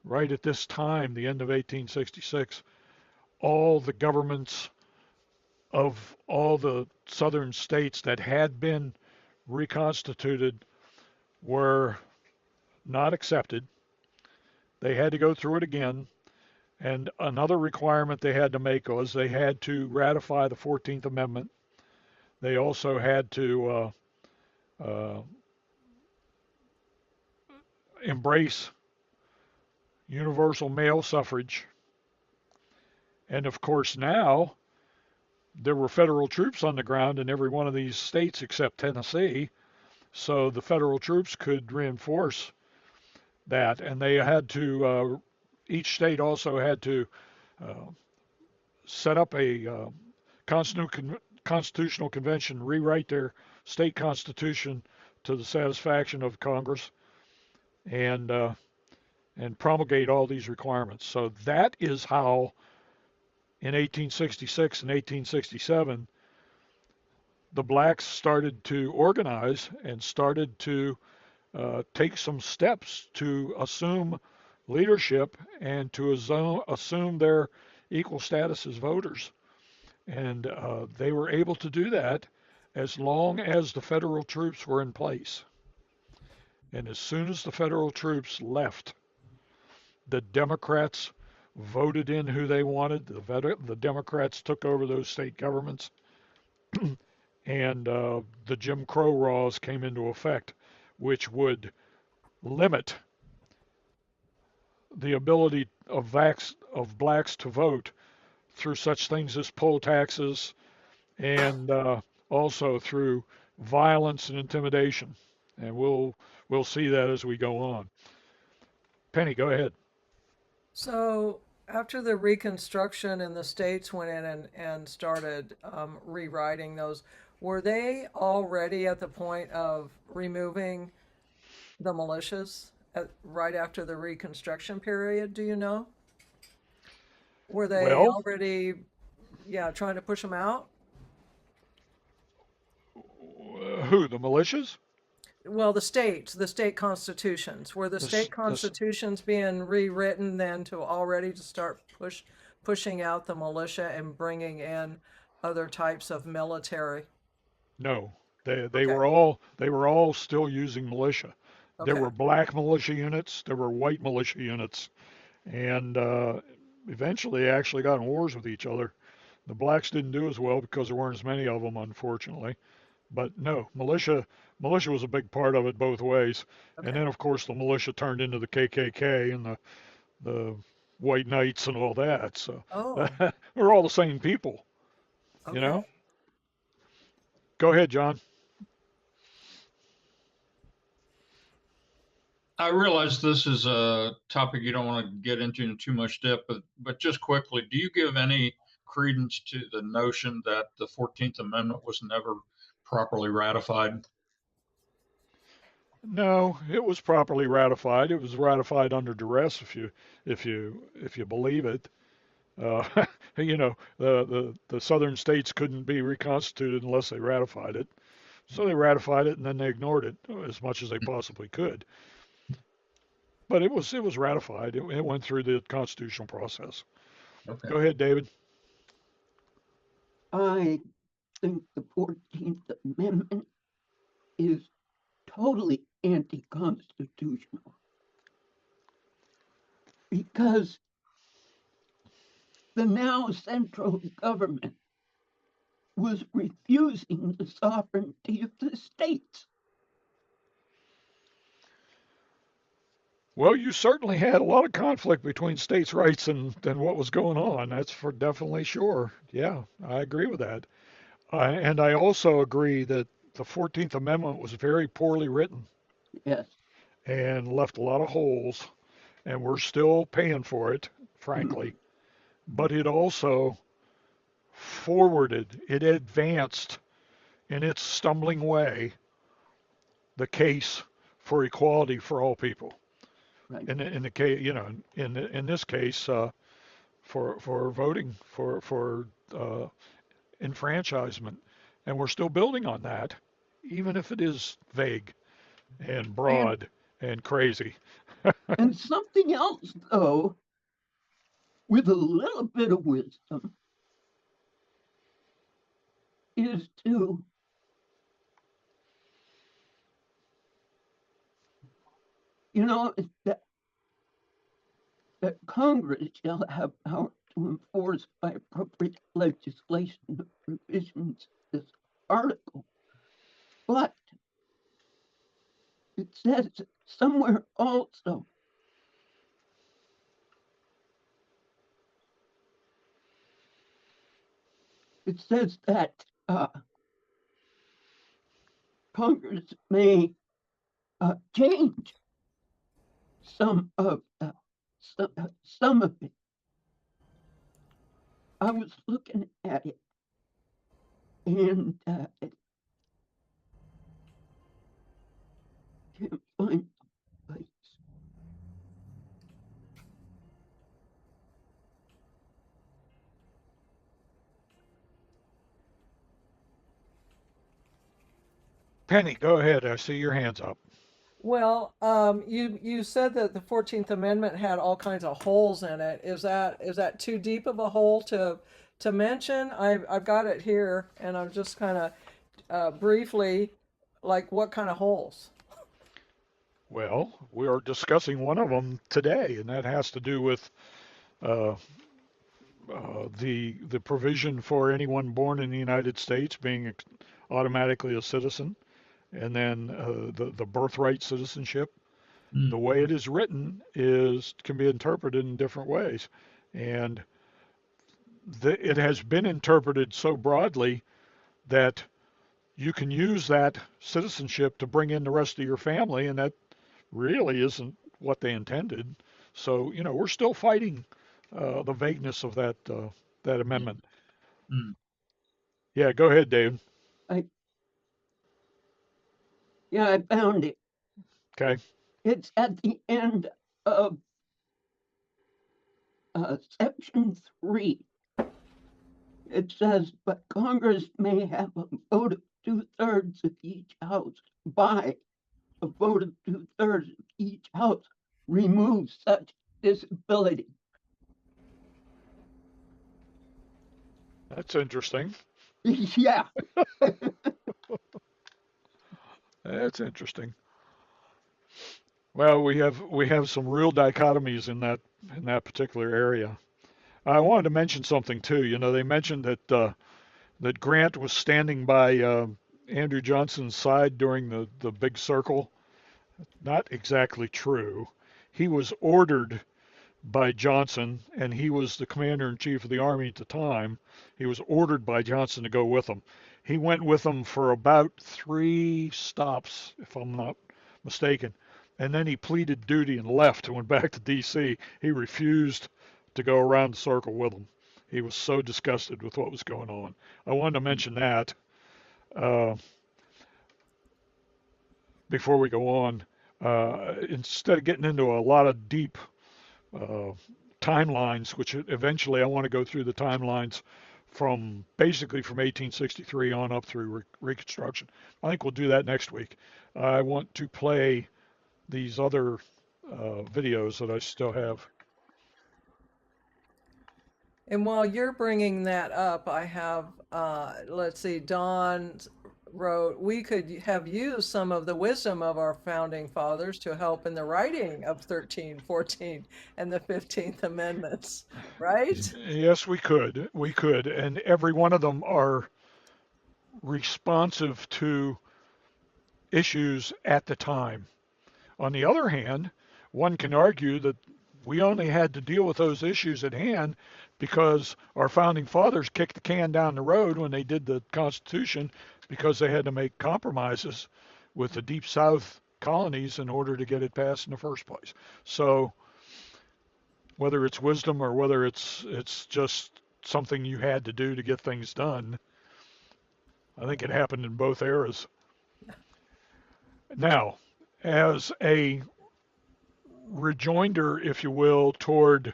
right at this time, the end of 1866, all the governments of all the southern states that had been reconstituted were not accepted. They had to go through it again. And another requirement they had to make was they had to ratify the 14th Amendment. They also had to embrace universal male suffrage. And of course, now there were federal troops on the ground in every one of these states except Tennessee. So the federal troops could reinforce that. And they had to, each state also had to set up a constitutional convention, rewrite their state constitution to the satisfaction of Congress, and promulgate all these requirements. So that is how, in 1866 and 1867, the blacks started to organize and started to take some steps to assume leadership and to assume their equal status as voters. And they were able to do that as long as the federal troops were in place. And as soon as the federal troops left, the Democrats voted in who they wanted. The Democrats took over those state governments, and the Jim Crow laws came into effect, which would limit the ability of blacks to vote through such things as poll taxes and also through violence and intimidation. And we'll see that as we go on. Penny, go ahead. So after the Reconstruction and the states went in and started rewriting those, were they already at the point of removing the militias right after the Reconstruction period? Do you know? Were they already, trying to push them out? Who, the militias? Well, the state constitutions. Were the state constitutions being rewritten then to already to start pushing out the militia and bringing in other types of military? No, they were all still using militia. There were black militia units, there were white militia units, and eventually they actually got in wars with each other. The blacks didn't do as well because there weren't as many of them, unfortunately. But no, militia was a big part of it both ways. And then, of course, the militia turned into the KKK and the White Knights and all that. So we're all the same people, you know? Go ahead, John. I realize this is a topic you don't want to get into in too much depth, but just quickly, do you give any credence to the notion that the 14th Amendment was never properly ratified? No, it was properly ratified. It was ratified under duress, if you believe it. You know, the southern states couldn't be reconstituted unless they ratified it. So they ratified it and then they ignored it as much as they possibly could. But it was ratified. It went through the constitutional process. Okay. Go ahead, David. I think the 14th Amendment is totally anti-constitutional because the now central government was refusing the sovereignty of the states. Well, you certainly had a lot of conflict between states' rights and what was going on. That's for definitely sure. Yeah, I agree with that. And I also agree that the 14th Amendment was very poorly written Yes. and left a lot of holes, and we're still paying for it, frankly. But it also it advanced in its stumbling way the case for equality for all people. Right. In the case, you know, in this case, for voting for enfranchisement, and we're still building on that, even if it is vague and broad and crazy. And something else, though, with a little bit of wisdom, is to that Congress shall have power to enforce by appropriate legislation the provisions of this article. But it says somewhere also it says that Congress may change some of it. I was looking at it, and can't find the place. Penny, go ahead. I see your hands up. Well, you said that the 14th Amendment had all kinds of holes in it. Is that too deep of a hole to mention? I've got it here, and I'm just kind of briefly, like, what kind of holes? Well, we are discussing one of them today, and that has to do with uh, the provision for anyone born in the United States being automatically a citizen, and then the birthright citizenship. The way it is written can be interpreted in different ways, and it has been interpreted so broadly that you can use that citizenship to bring in the rest of your family, and that really isn't what they intended. So, you know, we're still fighting the vagueness of that amendment. Yeah, go ahead, Dave. I found it. Okay. It's at the end of section 3. It says, but Congress may have a vote of 2/3 of each house by a vote of 2/3 of each house remove such disability. That's interesting. Yeah. That's interesting. Well, we have some real dichotomies in that particular area. I wanted to mention something too. You know, they mentioned that Grant was standing by Andrew Johnson's side during the big circle. Not exactly true. He was ordered by Johnson, and he was the commander in chief of the army at the time. He was ordered by Johnson to go with him. He went with him for about 3 stops, if I'm not mistaken. And then he pleaded duty and left and went back to D.C. He refused to go around the circle with him. He was so disgusted with what was going on. I wanted to mention that. before we go on, instead of getting into a lot of deep timelines, which eventually I want to go through the timelines from basically from 1863 on up through Reconstruction. I think we'll do that next week. I want to play these other videos that I still have. And while you're bringing that up, I have, let's see, Don wrote, we could have used some of the wisdom of our founding fathers to help in the writing of 13, 14, and the 15th Amendments, right? Yes, we could. We could. And every one of them are responsive to issues at the time. On the other hand, one can argue that we only had to deal with those issues at hand because our founding fathers kicked the can down the road when they did the Constitution, because they had to make compromises with the Deep South colonies in order to get it passed in the first place. So whether it's wisdom or whether it's just something you had to do to get things done, I think it happened in both eras. Now, as a rejoinder, if you will, toward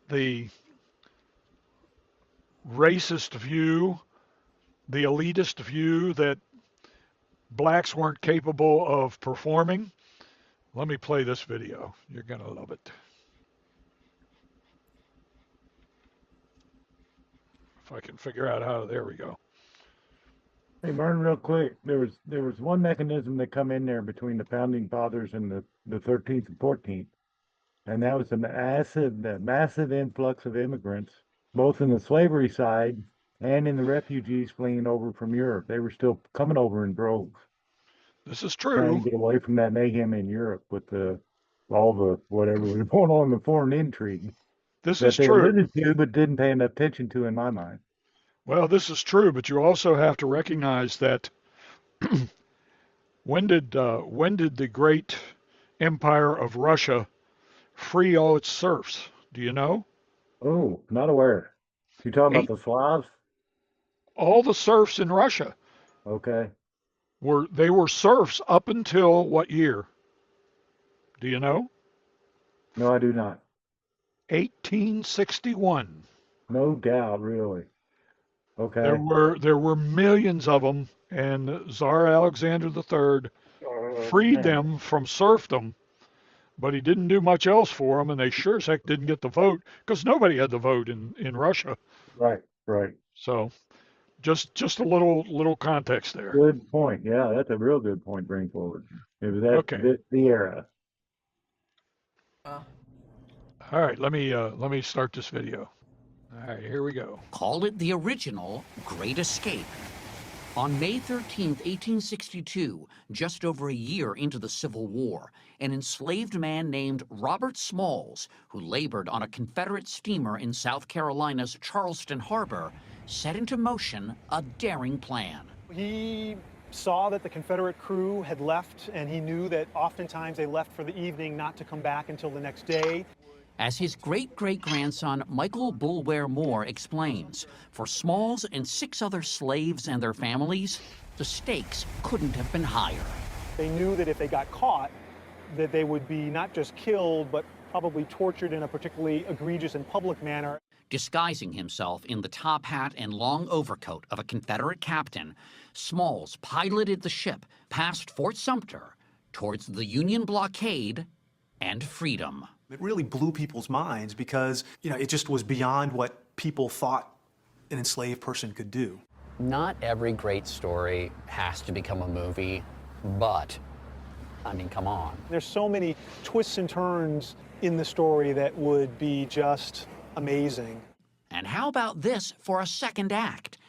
the racist view, the elitist view that blacks weren't capable of performing, let me play this video. You're going to love it. If I can figure out how, there we go. Hey, Martin, real quick, there was one mechanism that come in there between the founding fathers and the 13th and 14th, and that was the massive influx of immigrants, both in the slavery side and in the refugees fleeing over from Europe. They were still coming over in droves. This is Trying true. to get away from that mayhem in Europe with all the whatever was going on in the foreign intrigue. This that is they true. alluded to but didn't pay enough attention to in my mind. Well, this is true, but you also have to recognize that when did the great empire of Russia free all its serfs? Do you know? Oh, not aware. You talking about the Slavs? All the serfs in Russia Okay. were serfs up until what year? Do you know? No, I do not. 1861. No doubt, really. Okay. There were millions of them, and Tsar Alexander III freed them from serfdom, but he didn't do much else for them, and they sure as heck didn't get the vote because nobody had the vote in Russia. Right, right. So just a little context there. Good point. Yeah, that's a real good point to bring forward. It was that the era. All right, let me start this video. All right, here we go. Call it the original Great Escape. On May 13, 1862, just over a year into the Civil War, an enslaved man named Robert Smalls, who labored on a Confederate steamer in South Carolina's Charleston Harbor, set into motion a daring plan. He saw that the Confederate crew had left, and he knew that oftentimes they left for the evening, not to come back until the next day. As his great-great-grandson Michael Bulwer Moore explains, for Smalls and 6 other slaves and their families, the stakes couldn't have been higher. They knew that if they got caught, that they would be not just killed, but probably tortured in a particularly egregious and public manner. Disguising himself in the top hat and long overcoat of a Confederate captain, Smalls piloted the ship past Fort Sumter towards the Union blockade and freedom. It really blew people's minds because, it just was beyond what people thought an enslaved person could do. Not every great story has to become a movie, but, come on. There's so many twists and turns in the story that would be just amazing. And how about this for a second act?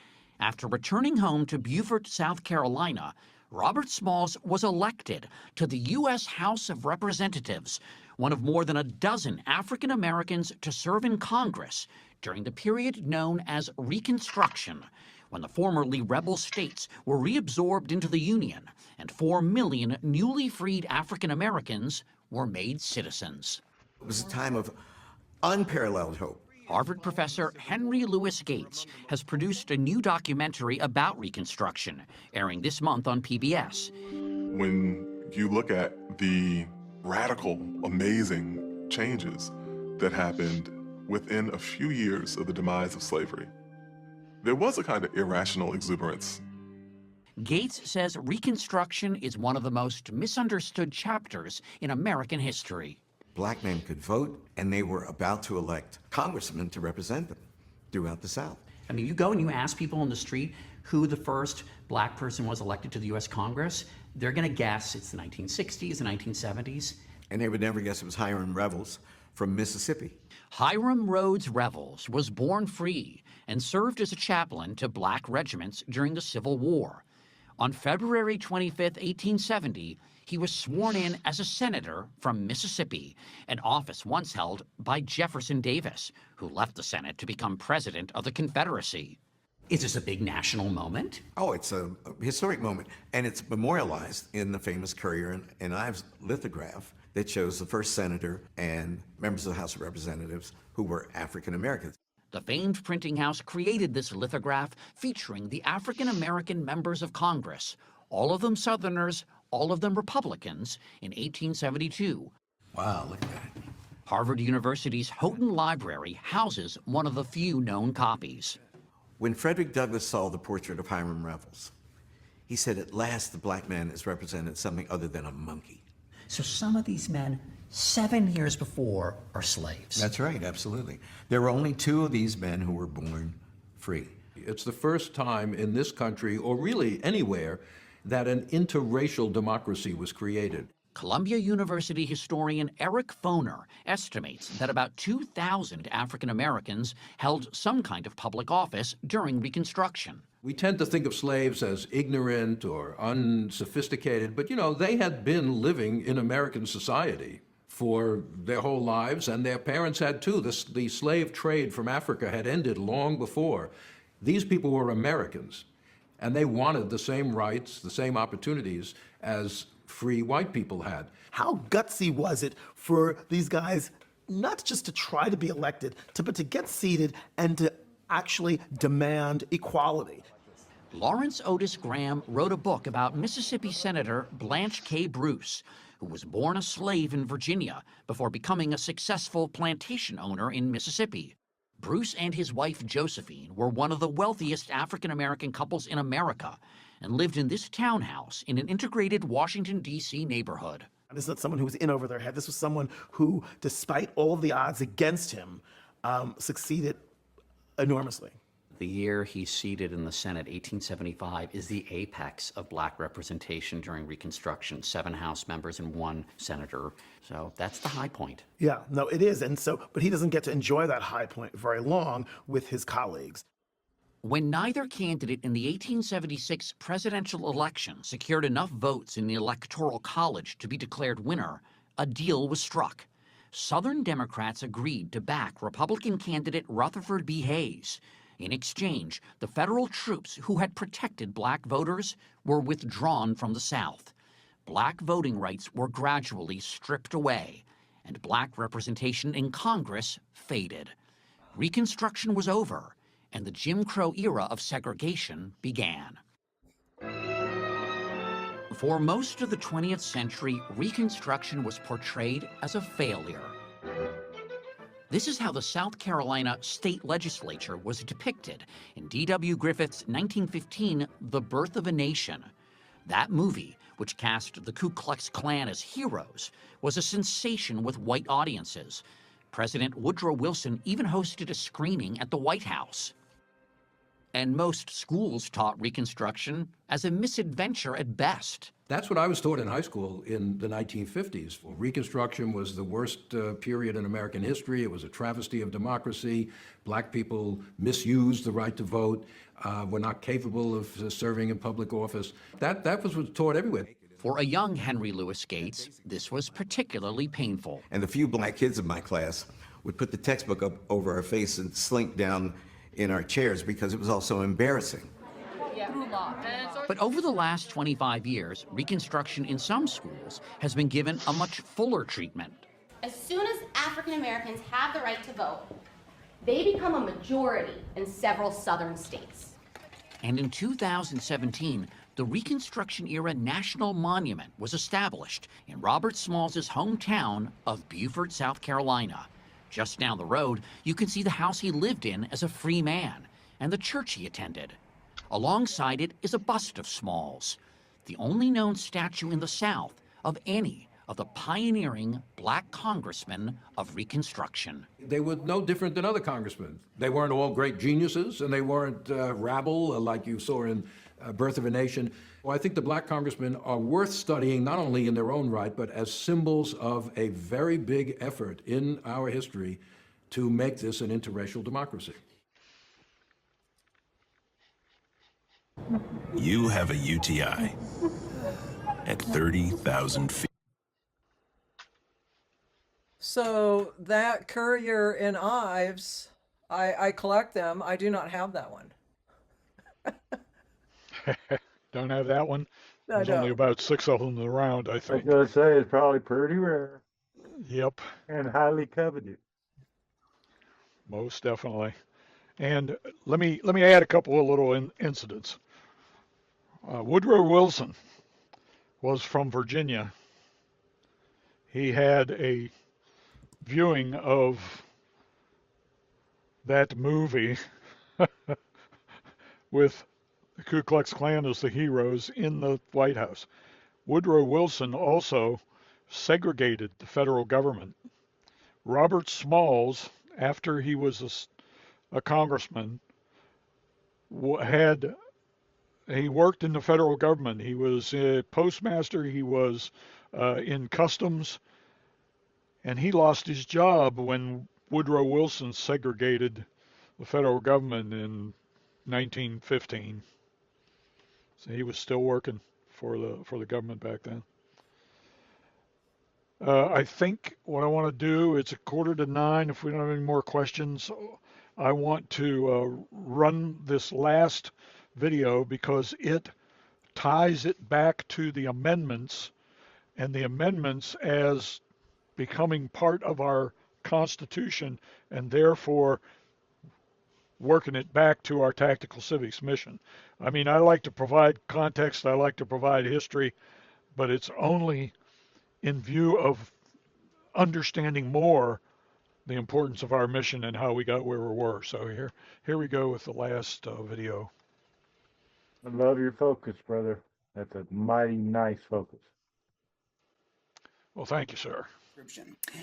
After returning home to Beaufort, South Carolina, Robert Smalls was elected to the U.S. House of Representatives, one of more than a dozen African Americans to serve in Congress during the period known as Reconstruction, when the formerly rebel states were reabsorbed into the Union and 4 million newly freed African Americans were made citizens. It was a time of unparalleled hope. Harvard professor Henry Louis Gates has produced a new documentary about Reconstruction, airing this month on PBS. When you look at the radical, amazing changes that happened within a few years of the demise of slavery, there was a kind of irrational exuberance. Gates says Reconstruction is one of the most misunderstood chapters in American history. Black men could vote, and they were about to elect congressmen to represent them throughout the South. I mean, you go and you ask people on the street who the first black person was elected to the U.S. Congress, they're going to guess it's the 1960s, the 1970s. And they would never guess it was Hiram Revels from Mississippi. Hiram Rhodes Revels was born free and served as a chaplain to black regiments during the Civil War. On February 25, 1870, he was sworn in as a senator from Mississippi, an office once held by Jefferson Davis, who left the Senate to become president of the Confederacy. Is this a big national moment? Oh, it's a historic moment, and it's memorialized in the famous Currier and Ives lithograph that shows the first senator and members of the House of Representatives who were African Americans. The famed printing house created this lithograph featuring the African American members of Congress, all of them Southerners, all of them Republicans, in 1872. Wow, look at that. Harvard University's Houghton Library houses one of the few known copies. When Frederick Douglass saw the portrait of Hiram Revels, he said, at last the black man is represented something other than a monkey. So some of these men, 7 years before, are slaves. That's right, absolutely. There were only 2 of these men who were born free. It's the first time in this country, or really anywhere, that an interracial democracy was created. Columbia University historian Eric Foner estimates that about 2,000 African Americans held some kind of public office during Reconstruction. We tend to think of slaves as ignorant or unsophisticated, but they had been living in American society for their whole lives, and their parents had too. The slave trade from Africa had ended long before. These people were Americans, and they wanted the same rights, the same opportunities as free white people had. How gutsy was it for these guys not just to try to be elected, but to get seated and to actually demand equality? Lawrence Otis Graham wrote a book about Mississippi Senator Blanche K. Bruce, who was born a slave in Virginia before becoming a successful plantation owner in Mississippi. Bruce and his wife Josephine were one of the wealthiest African-American couples in America and lived in this townhouse in an integrated Washington, D.C. neighborhood. This is not someone who was in over their head. This was someone who, despite all of the odds against him, succeeded enormously. The year he's seated in the Senate, 1875, is the apex of black representation during Reconstruction. 7 House members and 1 senator. So that's the high point. Yeah, no, it is. And so, but he doesn't get to enjoy that high point very long with his colleagues. When neither candidate in the 1876 presidential election secured enough votes in the Electoral College to be declared winner, a deal was struck. Southern Democrats agreed to back Republican candidate Rutherford B. Hayes. In exchange, the federal troops who had protected black voters were withdrawn from the South. Black voting rights were gradually stripped away, and black representation in Congress faded. Reconstruction was over, and the Jim Crow era of segregation began. For most of the 20th century, Reconstruction was portrayed as a failure. This is how the South Carolina state legislature was depicted in D.W. Griffith's 1915 The Birth of a Nation. That movie, which cast the Ku Klux Klan as heroes, was a sensation with white audiences. President Woodrow Wilson even hosted a screening at the White House. And most schools taught Reconstruction as a misadventure at best. That's what I was taught in high school in the 1950s. Reconstruction was the worst period in American history. It was a travesty of democracy. Black people misused the right to vote, were not capable of serving in public office. That was what was taught everywhere. For a young Henry Louis Gates, this was particularly painful. And the few black kids in my class would put the textbook up over our face and slink down in our chairs because it was all so embarrassing. But over the last 25 years, Reconstruction in some schools has been given a much fuller treatment. As soon as African Americans have the right to vote, they become a majority in several southern states. And in 2017, the Reconstruction-era National Monument was established in Robert Small's hometown of Beaufort, South Carolina. Just down the road, you can see the house he lived in as a free man and the church he attended. Alongside it is a bust of Smalls, the only known statue in the South of any of the pioneering black congressmen of Reconstruction. They were no different than other congressmen. They weren't all great geniuses, and they weren't rabble like you saw in Birth of a Nation. Well, I think the black congressmen are worth studying, not only in their own right, but as symbols of a very big effort in our history to make this an interracial democracy. You have a UTI at 30,000 feet. So that Currier and Ives, I collect them. I do not have that one. Don't have that one? I There's only don't. about 6 of them around, I I was think. going to say it's probably pretty rare Yep, and highly coveted. most definitely. And let me add a couple of little incidents. Woodrow Wilson was from Virginia. He had a viewing of that movie with the Ku Klux Klan as the heroes in the White House. Woodrow Wilson also segregated the federal government. Robert Smalls, after he was a congressman, he worked in the federal government. He was a postmaster. He was in customs, and he lost his job when Woodrow Wilson segregated the federal government in 1915. So he was still working for the government back then. I think what I want to do, it's 8:45. If we don't have any more questions, I want to run this last video because it ties it back to the amendments, and the amendments as becoming part of our Constitution, and therefore working it back to our tactical civics mission. I mean, I like to provide context, I like to provide history, but it's only in view of understanding more the importance of our mission and how we got where we were. So here we go with the last video. I love your focus, brother. That's a mighty nice focus. Well, thank you, sir.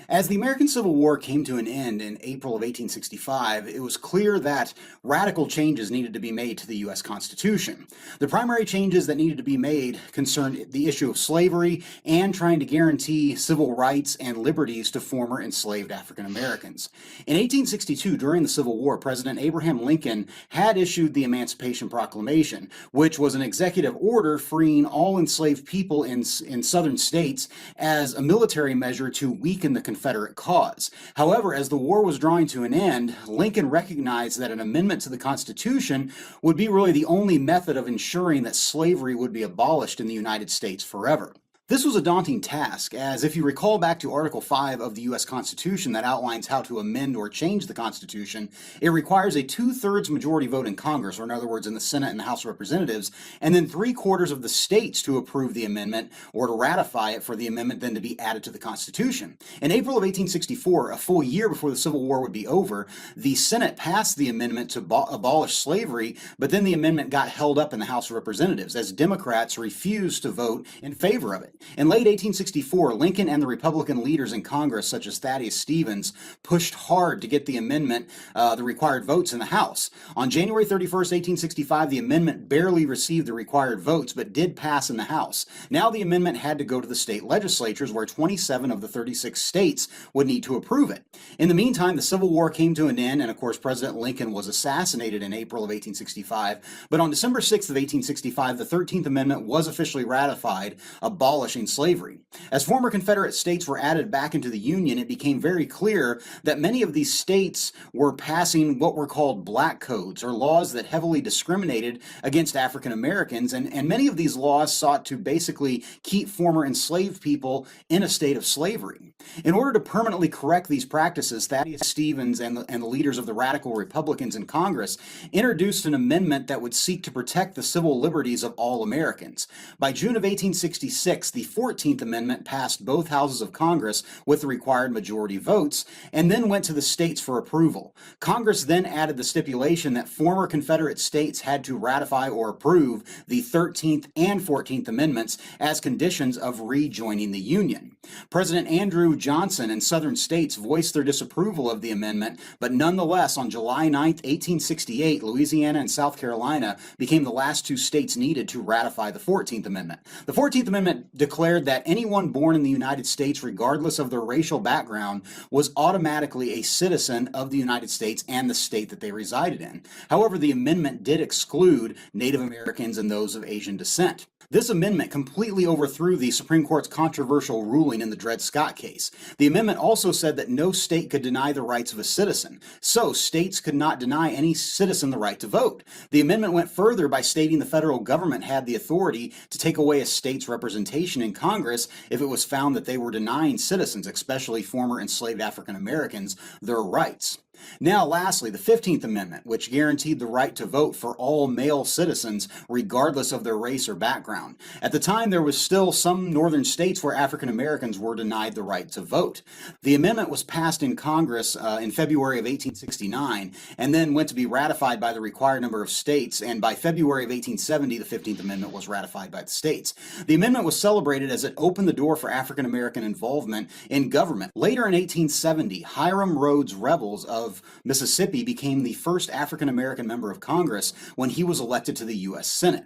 As the American Civil War came to an end in April of 1865, it was clear that radical changes needed to be made to the U.S. Constitution. The primary changes that needed to be made concerned the issue of slavery and trying to guarantee civil rights and liberties to former enslaved African Americans. In 1862, during the Civil War, President Abraham Lincoln had issued the Emancipation Proclamation, which was an executive order freeing all enslaved people in southern states as a military measure to weaken the Confederate cause. However, as the war was drawing to an end, Lincoln recognized that an amendment to the Constitution would be really the only method of ensuring that slavery would be abolished in the United States forever. This was a daunting task, as if you recall back to Article 5 of the U.S. Constitution that outlines how to amend or change the Constitution, it requires a 2/3 majority vote in Congress, or in other words, in the Senate and the House of Representatives, and then 3/4 of the states to approve the amendment or to ratify it for the amendment then to be added to the Constitution. In April of 1864, a full year before the Civil War would be over, the Senate passed the amendment to abolish slavery, but then the amendment got held up in the House of Representatives as Democrats refused to vote in favor of it. In late 1864, Lincoln and the Republican leaders in Congress, such as Thaddeus Stevens, pushed hard to get the amendment, the required votes in the House. On January 31st, 1865, the amendment barely received the required votes, but did pass in the House. Now the amendment had to go to the state legislatures, where 27 of the 36 states would need to approve it. In the meantime, the Civil War came to an end, and of course, President Lincoln was assassinated in April of 1865. But on December 6th of 1865, the 13th Amendment was officially ratified, abolishing abolishing slavery. As former Confederate states were added back into the Union, it became very clear that many of these states were passing what were called black codes, or laws that heavily discriminated against African Americans, and many of these laws sought to basically keep former enslaved people in a state of slavery. In order to permanently correct these practices, Thaddeus Stevens and the leaders of the radical Republicans in Congress introduced an amendment that would seek to protect the civil liberties of all Americans. By June of 1866, the 14th Amendment passed both houses of Congress with the required majority votes, and then went to the states for approval. Congress then added the stipulation that former Confederate states had to ratify or approve the 13th and 14th Amendments as conditions of rejoining the Union. President Andrew Johnson and Southern states voiced their disapproval of the amendment, but nonetheless, on July 9, 1868, Louisiana and South Carolina became the last two states needed to ratify the 14th Amendment. The 14th Amendment declared that anyone born in the United States, regardless of their racial background, was automatically a citizen of the United States and the state that they resided in. However, the amendment did exclude Native Americans and those of Asian descent. This amendment completely overthrew the Supreme Court's controversial ruling in the Dred Scott case. The amendment also said that no state could deny the rights of a citizen, so states could not deny any citizen the right to vote. The amendment went further by stating the federal government had the authority to take away a state's representation in Congress if it was found that they were denying citizens, especially former enslaved African Americans, their rights. Now, lastly, the 15th Amendment, which guaranteed the right to vote for all male citizens, regardless of their race or background. At the time, there was still some northern states where African Americans were denied the right to vote. The amendment was passed in Congress in February of 1869, and then went to be ratified by the required number of states, and by February of 1870, the 15th Amendment was ratified by the states. The amendment was celebrated as it opened the door for African American involvement in government. Later in 1870, Hiram Rhodes Revels of Mississippi became the first African American member of Congress when he was elected to the U.S. Senate.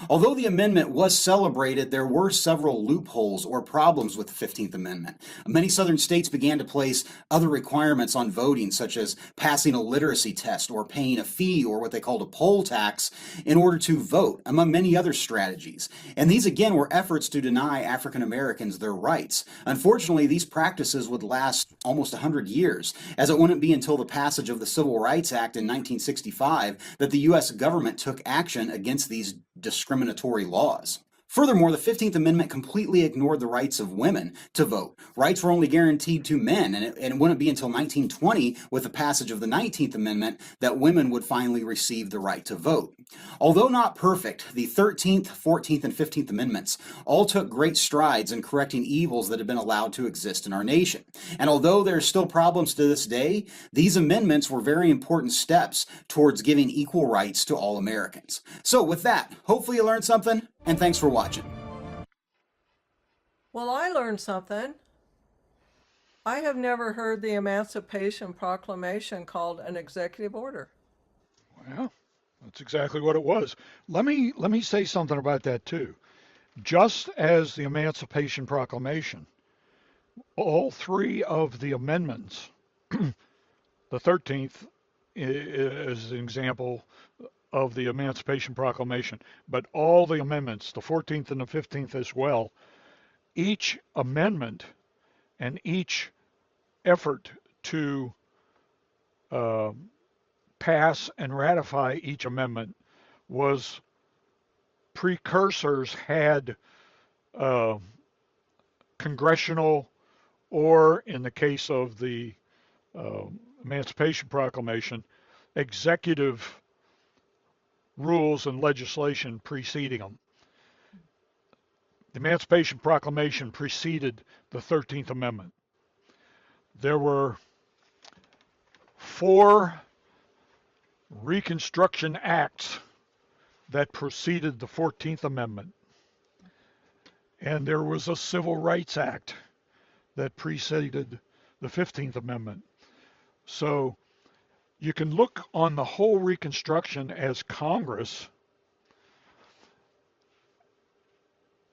Although the amendment was celebrated, there were several loopholes or problems with the 15th Amendment. Many southern states began to place other requirements on voting, such as passing a literacy test or paying a fee, or what they called a poll tax, in order to vote, among many other strategies. And these again were efforts to deny African Americans their rights. Unfortunately, these practices would last almost 100 years, as it wouldn't be until the passage of the Civil Rights Act in 1965 that the U.S. government took action against these discriminatory laws. Furthermore, the 15th Amendment completely ignored the rights of women to vote. Rights were only guaranteed to men, and it wouldn't be until 1920, with the passage of the 19th Amendment, that women would finally receive the right to vote. Although not perfect, the 13th, 14th, and 15th Amendments all took great strides in correcting evils that had been allowed to exist in our nation. And although there are still problems to this day, these amendments were very important steps towards giving equal rights to all Americans. So with that, hopefully you learned something, and thanks for watching. Well, I learned something. I have never heard the Emancipation Proclamation called an executive order. Well, that's exactly what it was. Let me say something about that too. Just as the Emancipation Proclamation, all three of the amendments, the 13th is an example of the Emancipation Proclamation, but all the amendments, the 14th and the 15th as well, each amendment and each effort to pass and ratify each amendment was precursors, had congressional, or in the case of the Emancipation Proclamation, executive rules and legislation preceding them. The Emancipation Proclamation preceded the 13th Amendment. There were 4 Reconstruction Acts that preceded the 14th Amendment. And there was a Civil Rights Act that preceded the 15th Amendment. So you can look on the whole Reconstruction as Congress.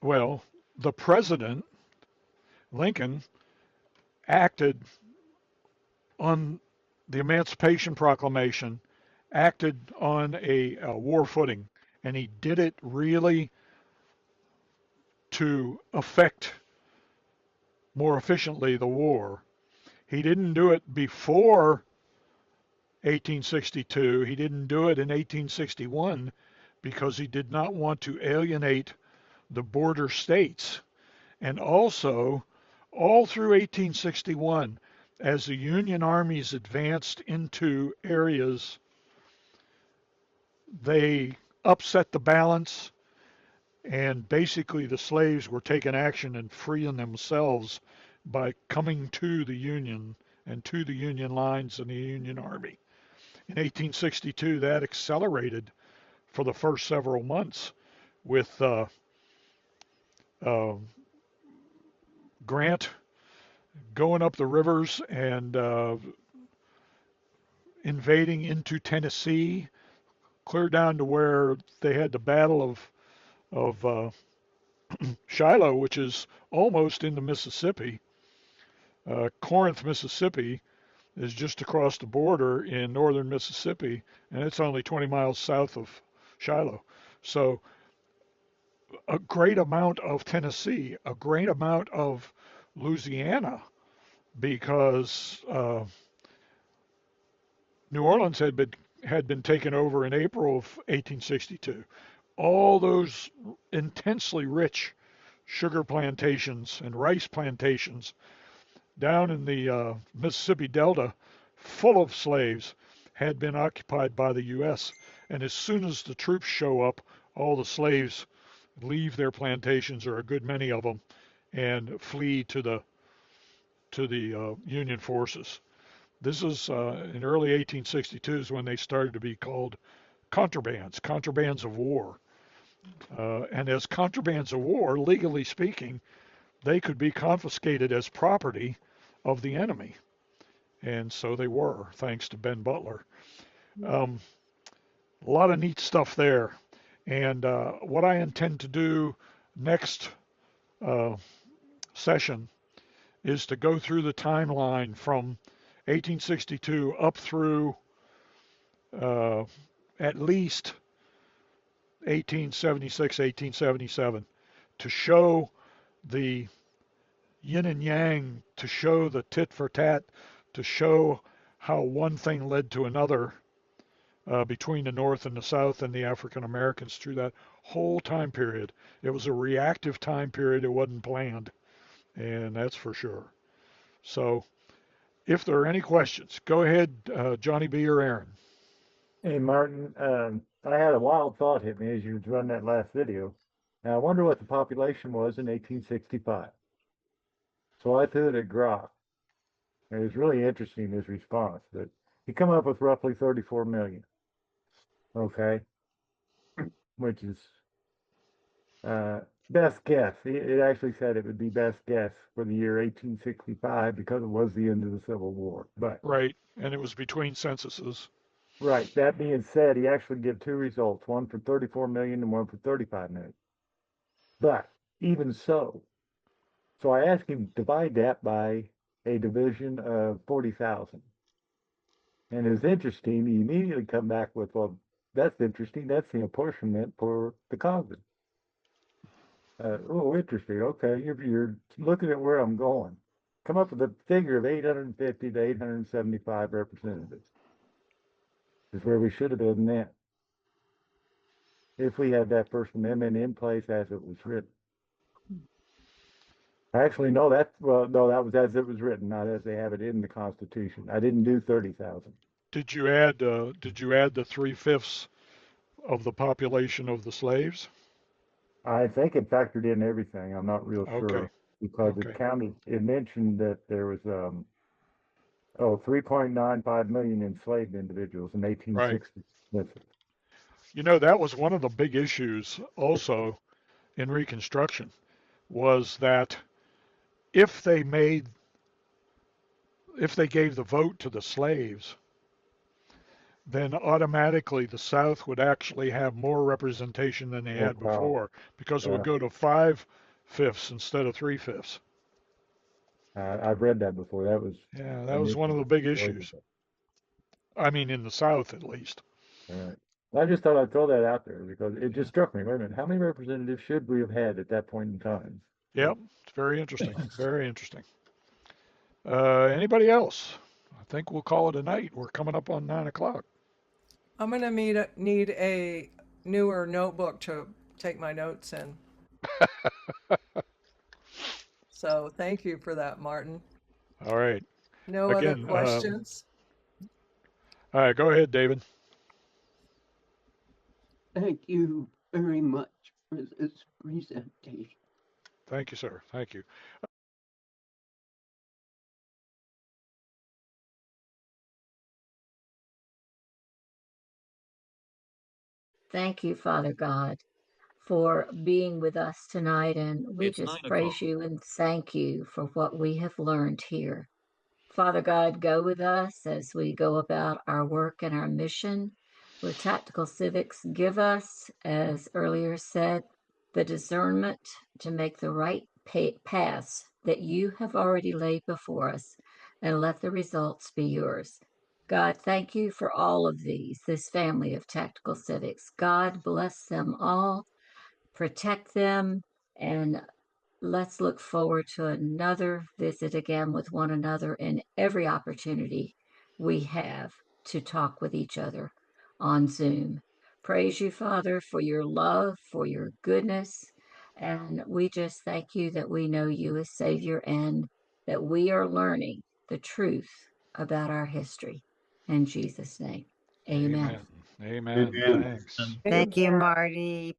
Well, the president, Lincoln, acted on the Emancipation Proclamation, acted on a war footing, and he did it really to effect more efficiently the war. He didn't do it before 1862. He didn't do it in 1861 because he did not want to alienate the border states. And also, all through 1861, as the Union armies advanced into areas, they upset the balance, and basically the slaves were taking action and freeing themselves by coming to the Union and to the Union lines and the Union Army. In 1862, that accelerated for the first several months with uh, Grant going up the rivers and invading into Tennessee, clear down to where they had the Battle of Shiloh, which is almost into Mississippi. Corinth, Mississippi, is just across the border in northern Mississippi, and it's only 20 miles south of Shiloh. So a great amount of Tennessee, a great amount of Louisiana, because New Orleans had been taken over in April of 1862. All those intensely rich sugar plantations and rice plantations down in the Mississippi Delta, full of slaves, had been occupied by the U.S. And as soon as the troops show up, all the slaves leave their plantations, or a good many of them, and flee to the Union forces. This is in early 1862 when they started to be called contrabands of war. And as contrabands of war, legally speaking, they could be confiscated as property of the enemy. And so they were, thanks to Ben Butler. A lot of neat stuff there. And what I intend to do next session is to go through the timeline from 1862 up through at least 1876, 1877, to show the yin and yang, to show the tit for tat, to show how one thing led to another between the North and the South and the African Americans through that whole time period. It was a reactive time period. It wasn't planned, and that's for sure. So if there are any questions, go ahead, Johnny B. or Aaron. Hey, Martin, I had a wild thought hit me as you was running that last video. Now, I wonder what the population was in 1865. So I threw it at Groff. It was really interesting, his response, that he come up with roughly 34 million. Okay. Which is best guess. It actually said it would be best guess for the year 1865 because it was the end of the Civil War. But right, and it was between censuses. Right. That being said, he actually gave two results, one for 34 million and one for 35 million. But even so I asked him to divide that by a division of 40,000. And it's interesting, he immediately come back with, well, that's interesting. That's the apportionment for the causes. Oh, interesting. Okay, you're looking at where I'm going. Come up with a figure of 850 to 875 representatives. Is where we should have been then, if we had that First Amendment in place as it was written. Actually, no, that was as it was written, not as they have it in the Constitution. I didn't do 30,000. Did you add the 3/5 of the population of the slaves? I think it factored in everything. I'm not real sure because it mentioned that there was 3.95 million enslaved individuals in 1860. Right. You know, that was one of the big issues also in Reconstruction, was that if they gave the vote to the slaves, then automatically the South would actually have more representation than they had before, because it would go to 5/5 instead of 3/5. I've read that before. That was one of the big issues. I mean, in the South at least. All right. I just thought I'd throw that out there because it just struck me. Wait a minute, how many representatives should we have had at that point in time? Yep, it's very interesting. Very interesting. Anybody else? I think we'll call it a night. We're coming up on 9 o'clock. I'm going to need a newer notebook to take my notes in. So thank you for that, Martin. All right. No other questions? All right, go ahead, David. Thank you very much for this presentation. Thank you, sir. Thank you. Thank you, Father God, for being with us tonight, and we It's just 9 praise o'clock. you and thank you for what we have learned here. Father God, go with us as we go about our work and our mission with Tactical Civics. Give us, as earlier said, the discernment to make the right paths that you have already laid before us, and let the results be yours. God, thank you for all of this family of Tactical Civics. God bless them all, protect them, and let's look forward to another visit again with one another in every opportunity we have to talk with each other on Zoom. Praise you, Father, for your love, for your goodness. And we just thank you that we know you as Savior and that we are learning the truth about our history. In Jesus' name, amen. Amen. Amen. Thanks. Thank you, Marty.